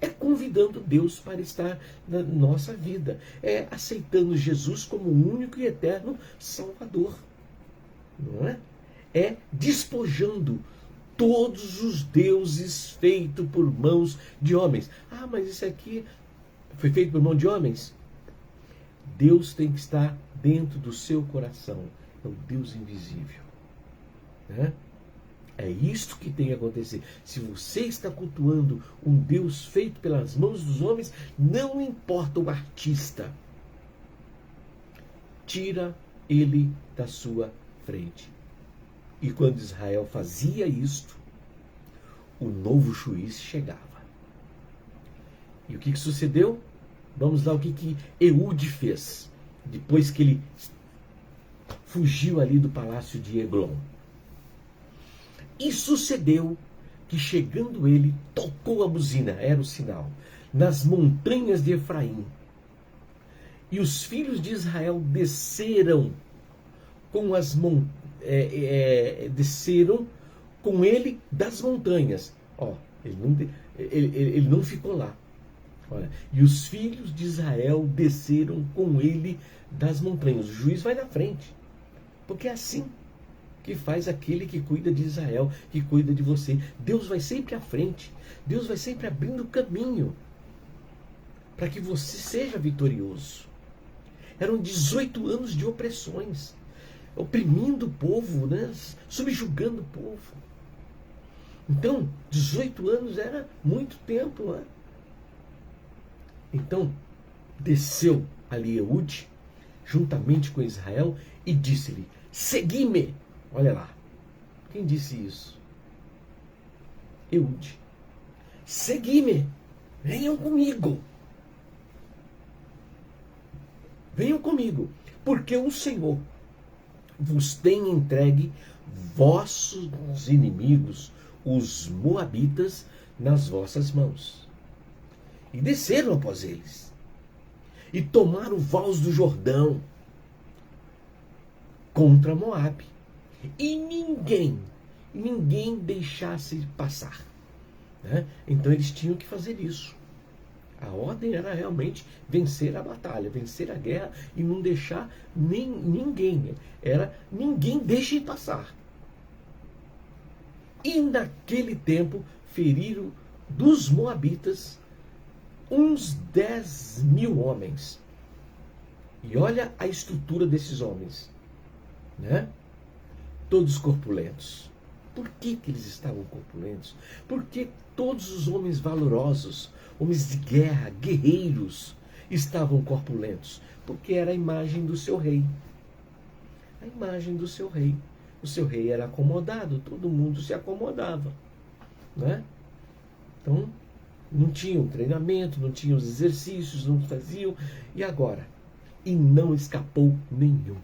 É convidando Deus para estar na nossa vida, é aceitando Jesus como o único e eterno Salvador, não é? É despojando todos os deuses feitos por mãos de homens. Ah, mas isso aqui foi feito por mão de homens? Deus tem que estar dentro do seu coração. É o Deus invisível. Né? É isto que tem que acontecer. Se você está cultuando um Deus feito pelas mãos dos homens, não importa o artista, tira ele da sua frente. E quando Israel fazia isto, o novo juiz chegava. E o que sucedeu? Vamos lá, o que Eude fez, depois que ele fugiu ali do palácio de Eglon. E sucedeu que, chegando ele, tocou a buzina, era o sinal, nas montanhas de Efraim. E os filhos de Israel desceram desceram com ele das montanhas. Ó, ele não ficou lá. Olha, e os filhos de Israel desceram com ele das montanhas. O juiz vai na frente, porque é assim que faz aquele que cuida de Israel, que cuida de você. Deus vai sempre à frente. Deus vai sempre abrindo caminho para que você seja vitorioso. Eram 18 anos de opressões, oprimindo o povo, né? Subjugando o povo. Então, 18 anos era muito tempo, né? Então, desceu ali Eude, juntamente com Israel, e disse-lhe: segui-me. Olha lá, quem disse isso? Eude. Segui-me, venham comigo. Venham comigo, porque o Senhor vos tem entregue vossos inimigos, os moabitas, nas vossas mãos. E desceram após eles, e tomaram o vals do Jordão contra Moabe. E ninguém deixasse passar, né? Então eles tinham que fazer isso. A ordem era realmente vencer a batalha, vencer a guerra e não deixar ninguém. Era ninguém deixe passar. E naquele tempo feriram dos moabitas uns 10.000 homens. E olha a estrutura desses homens, né? Todos corpulentos. Por que eles estavam corpulentos? Porque todos os homens valorosos, homens de guerra, guerreiros, estavam corpulentos. Porque era a imagem do seu rei. A imagem do seu rei. O seu rei era acomodado, todo mundo se acomodava, né? Então, não tinham treinamento, não tinham os exercícios, não faziam. E agora? E não escapou nenhum.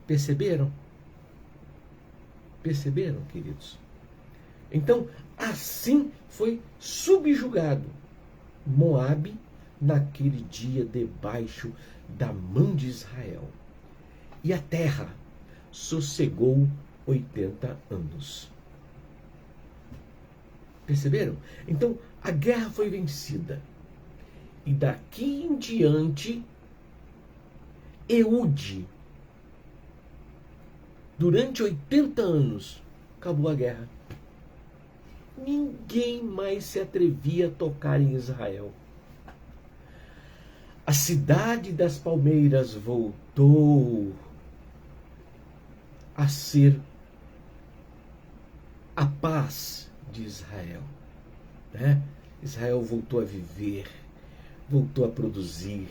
Perceberam? Perceberam, queridos? Então, assim foi subjugado Moabe naquele dia debaixo da mão de Israel. E a terra sossegou 80 anos. Perceberam? Então, a guerra foi vencida. E daqui em diante, Eude, durante 80 anos, acabou a guerra. Ninguém mais se atrevia a tocar em Israel. A cidade das palmeiras voltou a ser a paz de Israel, né? Israel voltou a viver, voltou a produzir,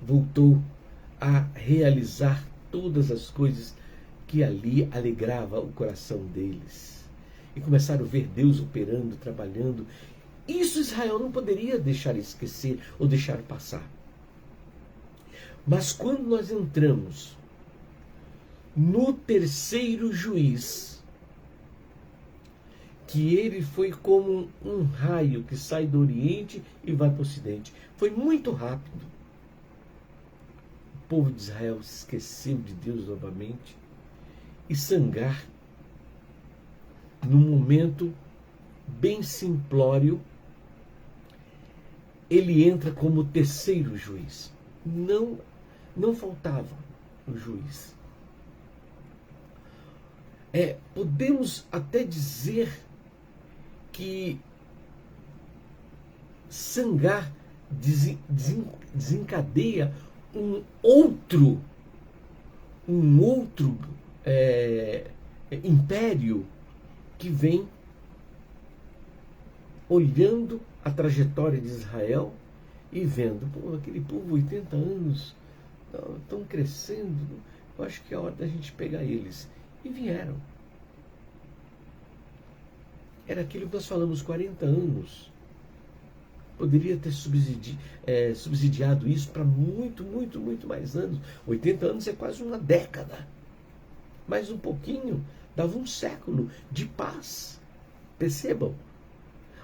voltou a realizar todas as coisas que ali alegrava o coração deles. E começaram a ver Deus operando, trabalhando. Isso Israel não poderia deixar esquecer ou deixar passar. Mas quando nós entramos no terceiro juiz, que ele foi como um raio que sai do Oriente e vai para o Ocidente. Foi muito rápido. O povo de Israel se esqueceu de Deus novamente. E Sangar, num momento bem simplório, ele entra como terceiro juiz. Não faltava o juiz. Podemos até dizer que Sangar desencadeia um outro império que vem olhando a trajetória de Israel e vendo, pô, aquele povo, 80 anos, estão crescendo, eu acho que é hora da gente pegar eles. E vieram. Era aquilo que nós falamos, 40 anos. Poderia ter subsidiado isso para muito, muito, muito mais anos. 80 anos é quase uma década. Mais um pouquinho, dava um século de paz. Percebam?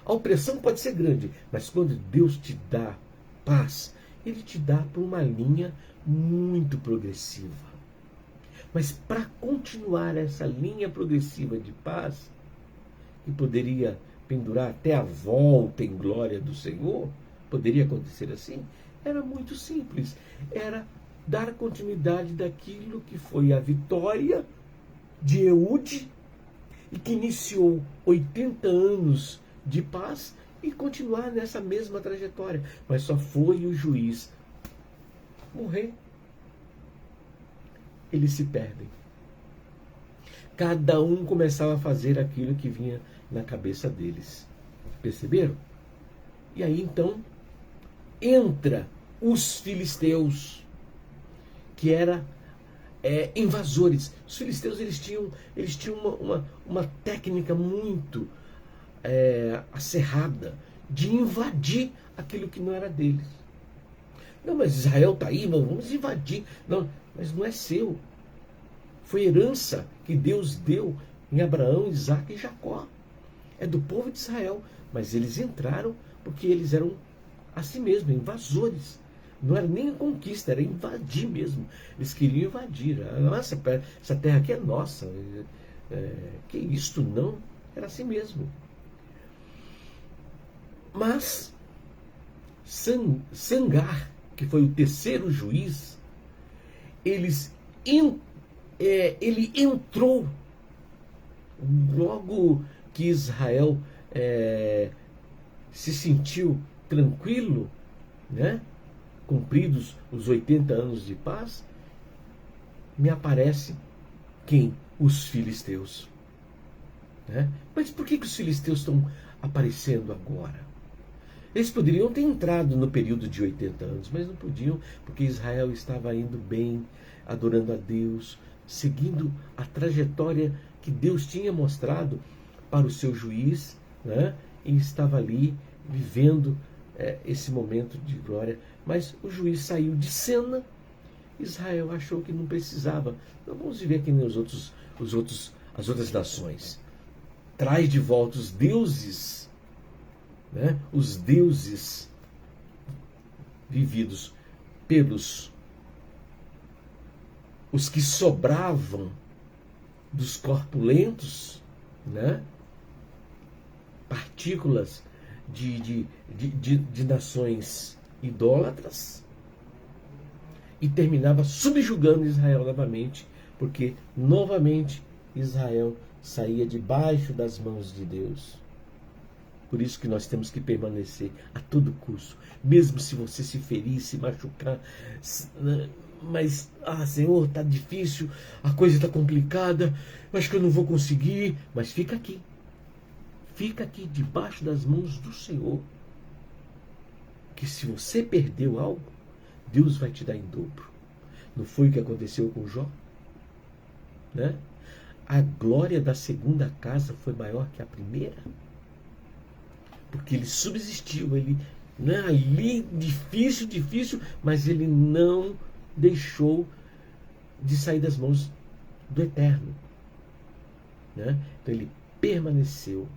A opressão pode ser grande, mas quando Deus te dá paz, Ele te dá por uma linha muito progressiva. Mas para continuar essa linha progressiva de paz, que poderia pendurar até a volta em glória do Senhor, poderia acontecer assim, era muito simples. Era dar continuidade daquilo que foi a vitória de Eude e que iniciou 80 anos de paz e continuar nessa mesma trajetória. Mas só foi o juiz morrer. Eles se perdem. Cada um começava a fazer aquilo que vinha na cabeça deles. Perceberam? E aí então entra os filisteus, que eram invasores. Os filisteus eles tinham uma técnica muito acerrada de invadir aquilo que não era deles. Não, mas Israel está aí, vamos invadir. Não, mas não é seu. Foi herança que Deus deu em Abraão, Isaac e Jacó. É do povo de Israel. Mas eles entraram porque eles eram assim mesmo, invasores. Não era nem conquista, era invadir mesmo. Eles queriam invadir. Nossa, essa terra aqui é nossa. Que isto não? Era assim mesmo. Mas Sangar, que foi o terceiro juiz, ele entrou logo que Israel se sentiu tranquilo, né? Cumpridos os 80 anos de paz, me aparece quem? Os filisteus. Né? Mas por que os filisteus estão aparecendo agora? Eles poderiam ter entrado no período de 80 anos, mas não podiam, porque Israel estava indo bem, adorando a Deus, seguindo a trajetória que Deus tinha mostrado para o seu juiz, né? E estava ali vivendo esse momento de glória. Mas o juiz saiu de cena, Israel achou que não precisava. Não, vamos viver aqui nem as outras nações. Traz de volta os deuses, né? Os deuses vividos pelos os que sobravam dos corpulentos, né? Partículas de nações idólatras, e terminava subjugando Israel novamente, porque novamente Israel saía debaixo das mãos de Deus. Por isso que nós temos que permanecer a todo custo, mesmo se você se ferir, se machucar, mas, Senhor, está difícil, a coisa está complicada, eu acho que eu não vou conseguir, mas fica aqui debaixo das mãos do Senhor, que se você perdeu algo, Deus vai te dar em dobro. Não foi o que aconteceu com Jó? Né? A glória da segunda casa foi maior que a primeira, porque ele subsistiu, ele, né, ali difícil, mas ele não deixou de sair das mãos do Eterno, né? Então ele permaneceu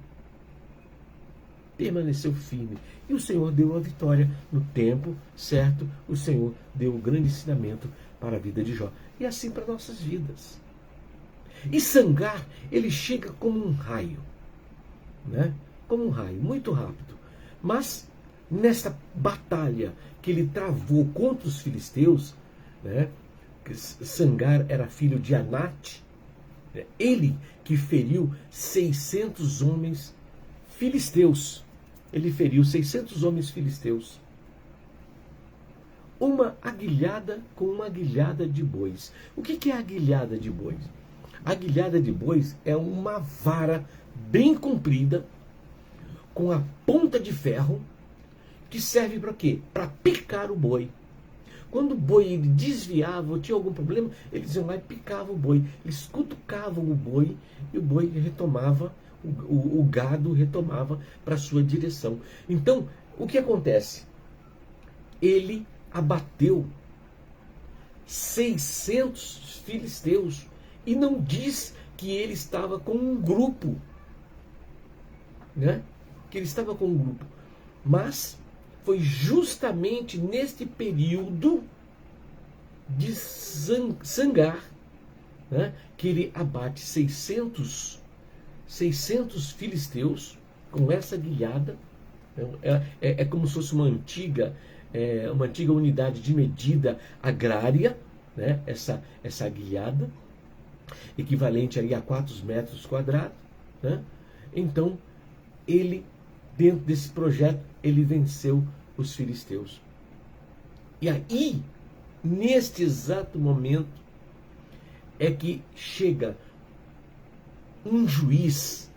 firme, e o Senhor deu a vitória no tempo certo. O Senhor deu o grande ensinamento para a vida de Jó, e assim para nossas vidas. E Sangar, ele chega como um raio, né? Como um raio, muito rápido. Mas nesta batalha que ele travou contra os filisteus, né? Sangar era filho de Anate, né? Ele que feriu 600 homens filisteus. Ele feriu 600 homens filisteus. Uma aguilhada com uma aguilhada de bois. O que é aguilhada de bois? A guilhada de bois é uma vara bem comprida, com a ponta de ferro, que serve para quê? Para picar o boi. Quando o boi ele desviava ou tinha algum problema, eles iam lá e picavam o boi. Eles cutucavam o boi e o boi retomava, o gado retomava para sua direção. Então, o que acontece? Ele abateu 600 filisteus e não diz que ele estava com um grupo, né? Que ele estava com um grupo, mas foi justamente neste período de Sangar, né, que ele abate 600 filisteus com essa guilhada. É como se fosse uma antiga unidade de medida agrária, né, essa guilhada, equivalente ali a 4 metros quadrados. Né? Então, ele, dentro desse projeto, ele venceu os filisteus. E aí, neste exato momento, é que chega um juiz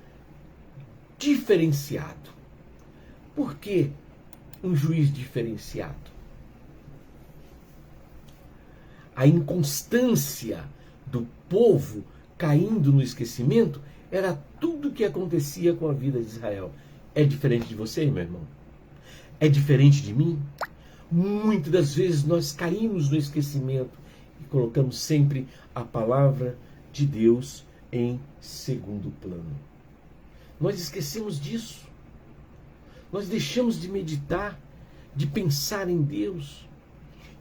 diferenciado. Por que um juiz diferenciado? A inconstância do povo caindo no esquecimento era tudo o que acontecia com a vida de Israel. É diferente de você, meu irmão? É diferente de mim? Muitas das vezes nós caímos no esquecimento e colocamos sempre a palavra de Deus em segundo plano. Nós esquecemos disso. Nós deixamos de meditar, de pensar em Deus,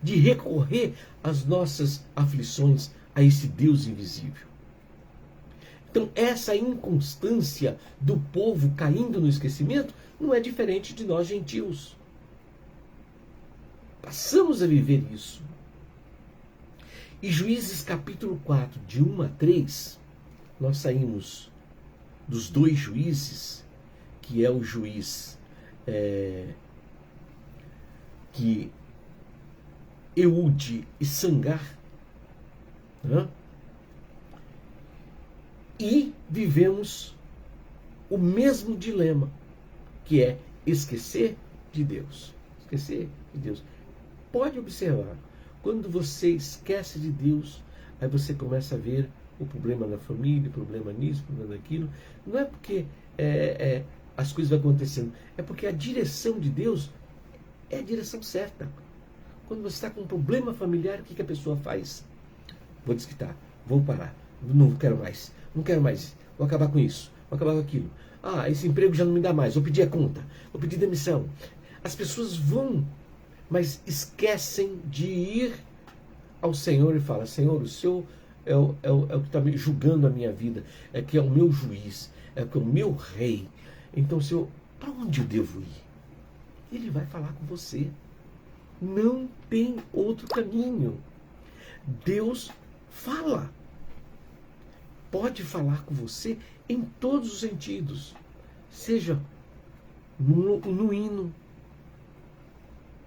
de recorrer às nossas aflições, a esse Deus invisível. Então, essa inconstância do povo caindo no esquecimento não é diferente de nós gentios. Passamos a viver isso. E Juízes capítulo 4, de 1 a 3, nós saímos dos 2 juízes, que é o juiz que Eude e Sangar, né? E vivemos o mesmo dilema, que é esquecer de Deus. Esquecer de Deus. Pode observar, quando você esquece de Deus, aí você começa a ver o problema na família, o problema nisso, o problema naquilo. Não é porque as coisas vão acontecendo, é porque a direção de Deus é a direção certa. Quando você está com um problema familiar, o que a pessoa faz? Vou desquitar, vou parar, não quero mais, vou acabar com isso, vou acabar com aquilo. Ah, esse emprego já não me dá mais, vou pedir a conta, vou pedir demissão. As pessoas vão, mas esquecem de ir ao Senhor e falam: Senhor, o Senhor é o que está julgando a minha vida, é que é o meu juiz, é que é o meu rei. Então, Senhor, para onde eu devo ir? Ele vai falar com você. Não tem outro caminho. Deus fala. Pode falar com você em todos os sentidos. Seja no hino,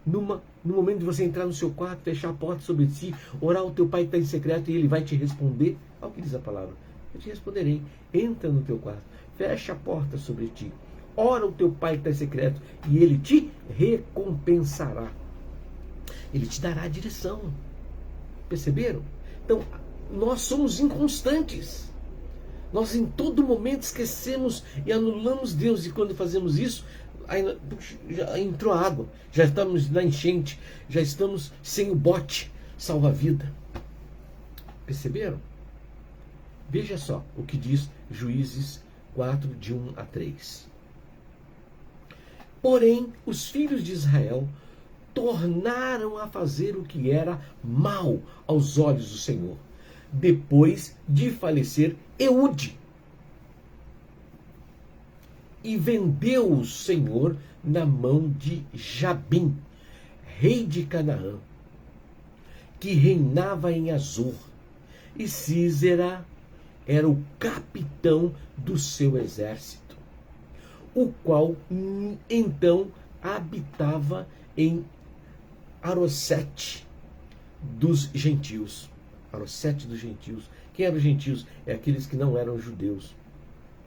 no momento de você entrar no seu quarto, fechar a porta sobre si, orar ao teu pai que está em secreto e ele vai te responder. Olha o que diz a palavra: eu te responderei. Entra no teu quarto, fecha a porta sobre ti, ora ao teu pai que está em secreto e ele te recompensará. Ele te dará a direção. Perceberam? Então, nós somos inconstantes. Nós em todo momento esquecemos e anulamos Deus. E quando fazemos isso, aí já entrou água, já estamos na enchente, já estamos sem o bote salva-vida. Perceberam? Veja só o que diz Juízes 4, de 1 a 3. Porém, os filhos de Israel tornaram a fazer o que era mal aos olhos do Senhor, depois de falecer Eude. E vendeu o Senhor na mão de Jabim, rei de Canaã, que reinava em Azor, e Sísera era o capitão do seu exército, o qual então habitava em Arosete dos gentios. para os 7 dos gentios. Quem eram os gentios? É aqueles que não eram judeus.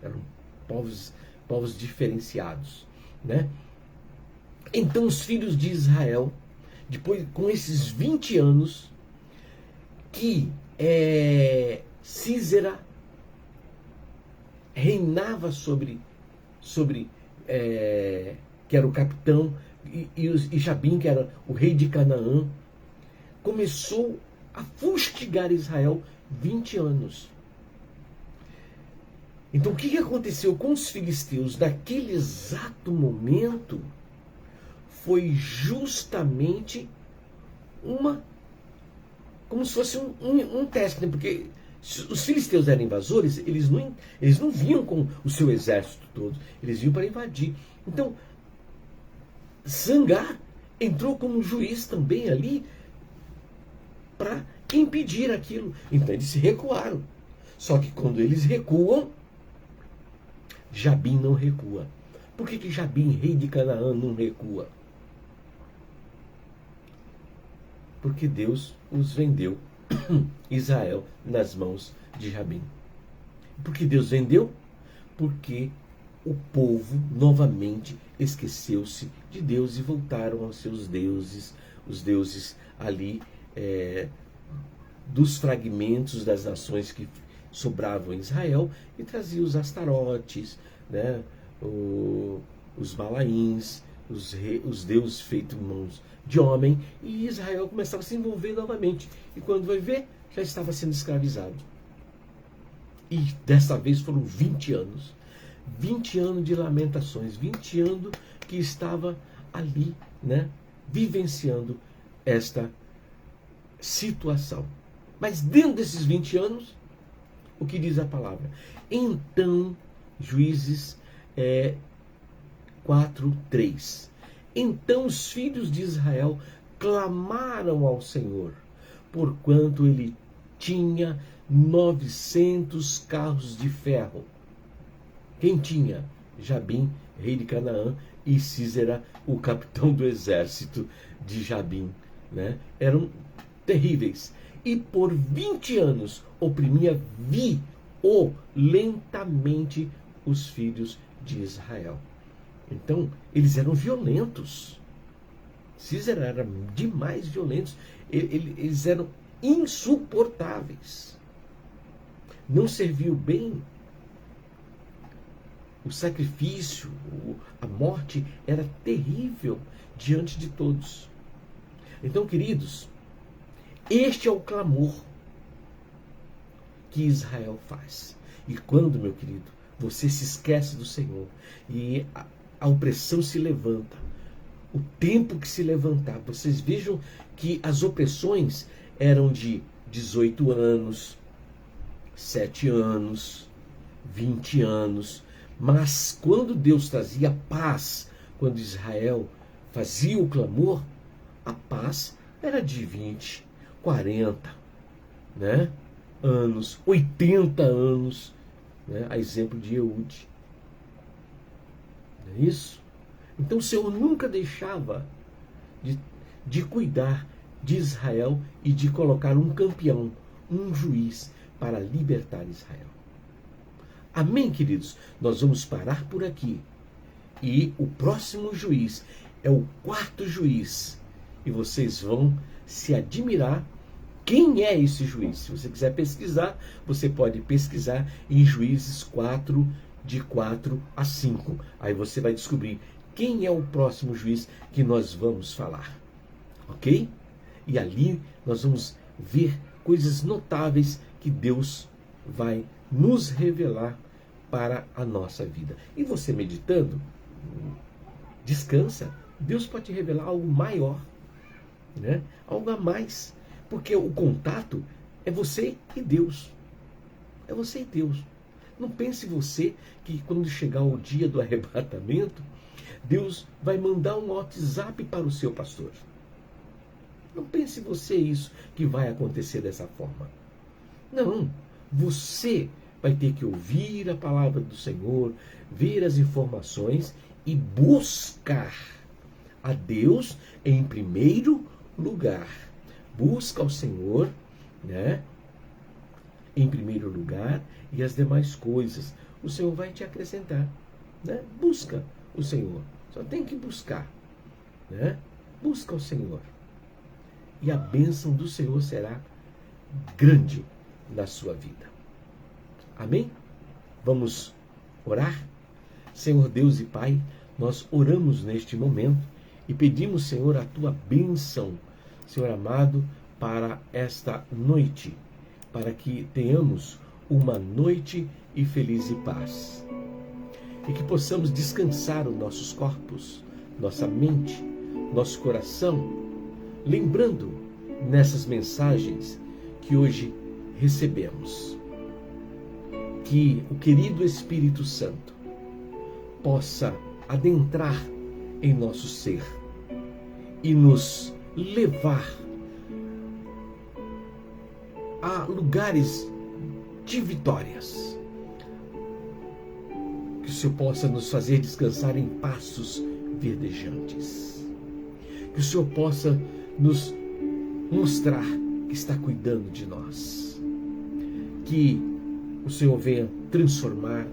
Eram povos diferenciados, né? Então os filhos de Israel, depois com esses 20 anos que Císera reinava sobre que era o capitão, e Jabim, que era o rei de Canaã, começou a fustigar Israel 20 anos. Então o que aconteceu com os filisteus naquele exato momento foi justamente como se fosse um teste, né? Porque os filisteus eram invasores, eles não vinham com o seu exército todo, eles vinham para invadir. Então, Sangar entrou como juiz também ali para impedir aquilo. Então eles se recuaram. Só que quando eles recuam, Jabim não recua. Por que Jabim, rei de Canaã, não recua? Porque Deus os vendeu, Israel, nas mãos de Jabim. Por que Deus vendeu? Porque o povo novamente esqueceu-se de Deus e voltaram aos seus deuses, os deuses ali dos fragmentos das nações que sobravam em Israel, e traziam os astarotes, né, os balaíns, os deuses feitos em mãos de homem, e Israel começava a se envolver novamente. E quando vai ver, já estava sendo escravizado. E dessa vez foram 20 anos. 20 anos de lamentações, 20 anos que estava ali, né, vivenciando esta situação. Mas dentro desses 20 anos, o que diz a palavra? Então, Juízes 4:3. Então os filhos de Israel clamaram ao Senhor, porquanto ele tinha 900 carros de ferro. Quem tinha? Jabim, rei de Canaã, e Císera, o capitão do exército de Jabim, né? Eram terríveis. E por 20 anos oprimia violentamente os filhos de Israel. Então, eles eram violentos. Císera era demais violentos. Eles eram insuportáveis. Não serviu bem. O sacrifício, a morte era terrível diante de todos. Então, queridos, este é o clamor que Israel faz. E quando, meu querido, você se esquece do Senhor e a opressão se levanta, o tempo que se levantar, vocês vejam que as opressões eram de 18 anos, 7 anos, 20 anos, mas quando Deus trazia paz, quando Israel fazia o clamor, a paz era de 20, 40, né, anos, 80 anos, né, a exemplo de Eude. Não é isso? Então o Senhor nunca deixava de cuidar de Israel e de colocar um campeão, um juiz, para libertar Israel. Amém, queridos? Nós vamos parar por aqui. E o próximo juiz é o 4º juiz. E vocês vão se admirar quem é esse juiz. Se você quiser pesquisar, você pode pesquisar em Juízes 4, de 4 a 5. Aí você vai descobrir quem é o próximo juiz que nós vamos falar. Ok? E ali nós vamos ver coisas notáveis que Deus vai nos revelar para a nossa vida. E você meditando, descansa. Deus pode te revelar algo maior, né? Algo a mais. Porque o contato é você e Deus. É você e Deus. Não pense você que quando chegar o dia do arrebatamento, Deus vai mandar um WhatsApp para o seu pastor. Não pense você isso que vai acontecer dessa forma. Não. Você vai ter que ouvir a palavra do Senhor, ver as informações e buscar a Deus em primeiro lugar. Busca ao Senhor, né? em primeiro lugar e as demais coisas o Senhor vai te acrescentar, né? Busca o Senhor, só tem que buscar, né? Busca o Senhor e a bênção do Senhor será grande na sua vida. Amém? Vamos orar? Senhor Deus e Pai, nós oramos neste momento e pedimos, Senhor, a tua bênção, Senhor amado, para esta noite, para que tenhamos uma noite e feliz e paz. E que possamos descansar os nossos corpos, nossa mente, nosso coração, lembrando nessas mensagens que hoje recebemos. Que o querido Espírito Santo possa adentrar em nosso ser e nos levar a lugares de vitórias. Que o Senhor possa nos fazer descansar em passos verdejantes. Que o Senhor possa nos mostrar que está cuidando de nós. Que o Senhor venha transformar,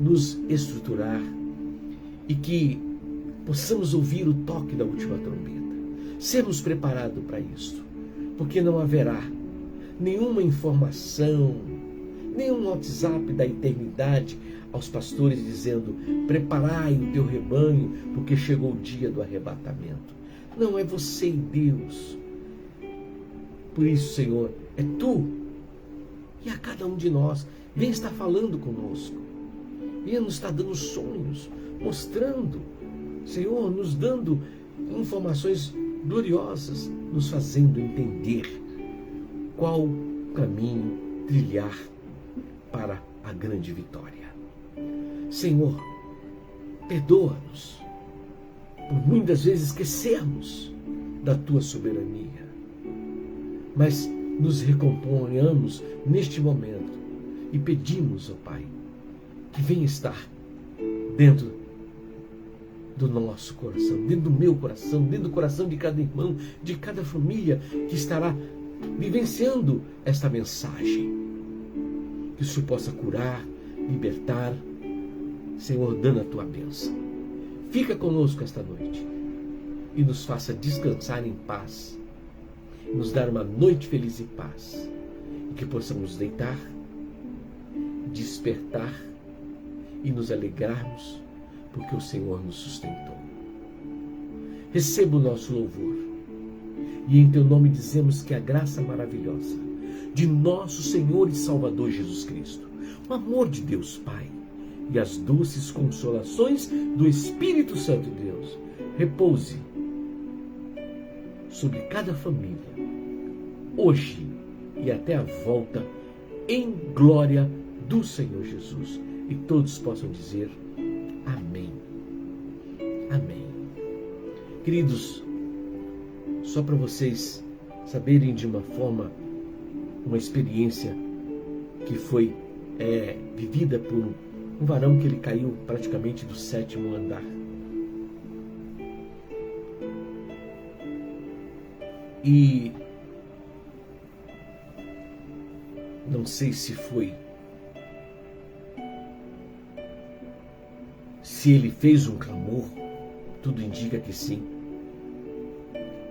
nos estruturar e que possamos ouvir o toque da última trombeta. Sermos preparados para isso, porque não haverá nenhuma informação, nenhum WhatsApp da eternidade aos pastores dizendo: preparai o teu rebanho, porque chegou o dia do arrebatamento. Não, é você e Deus. Por isso, Senhor, é Tu e a cada um de nós. Vem estar falando conosco. Venha nos estar dando sonhos, mostrando, Senhor, nos dando informações gloriosas, nos fazendo entender qual caminho trilhar para a grande vitória. Senhor, perdoa-nos por muitas vezes esquecermos da Tua soberania, mas nos recomponhamos neste momento e pedimos, ó Pai, que venha estar dentro do nosso coração, dentro do meu coração, dentro do coração de cada irmão, de cada família que estará vivenciando esta mensagem. Que o Senhor possa curar, libertar, Senhor, dando a Tua bênção. Fica conosco esta noite e nos faça descansar em paz, nos dar uma noite feliz e paz, e que possamos deitar, despertar e nos alegrarmos, porque o Senhor nos sustentou. Receba o nosso louvor, e em Teu nome dizemos que a graça maravilhosa de nosso Senhor e Salvador Jesus Cristo, o amor de Deus Pai e as doces consolações do Espírito Santo de Deus repouse sobre cada família, hoje e até a volta em glória do Senhor Jesus. E todos possam dizer amém. Amém. Queridos, só para vocês saberem de uma forma, uma experiência que foi vivida por um varão que ele caiu praticamente do 7º andar. E não sei se ele fez um clamor, tudo indica que sim.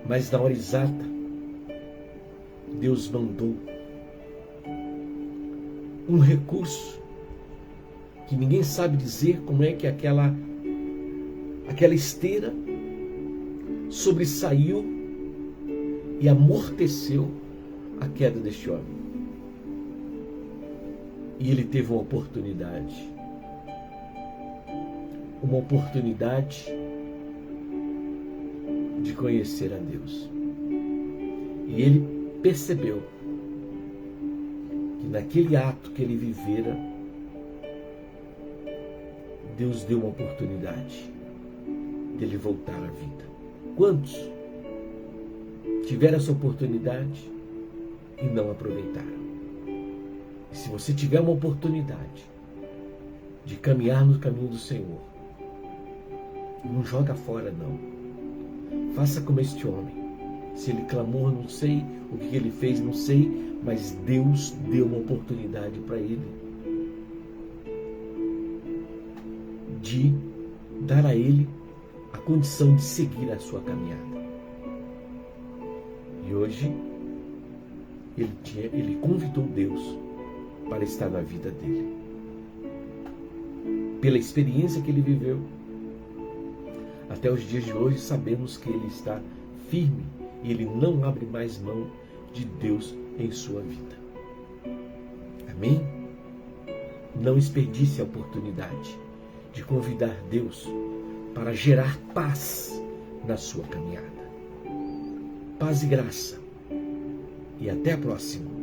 Mas na hora exata, Deus mandou um recurso que ninguém sabe dizer como é que aquela esteira sobressaiu e amorteceu a queda deste homem. E ele teve uma oportunidade de conhecer a Deus. E ele percebeu que naquele ato que ele vivera, Deus deu uma oportunidade dele voltar à vida. Quantos tiveram essa oportunidade e não aproveitaram? E se você tiver uma oportunidade de caminhar no caminho do Senhor, não joga fora não. Faça como este homem. Se ele clamou, não sei. O que ele fez, não sei. Mas Deus deu uma oportunidade para ele de dar a ele a condição de seguir a sua caminhada. E hoje ele convidou Deus para estar na vida dele. Pela experiência que ele viveu, até os dias de hoje sabemos que ele está firme e ele não abre mais mão de Deus em sua vida. Amém? Não desperdice a oportunidade de convidar Deus para gerar paz na sua caminhada. Paz e graça. E até a próxima.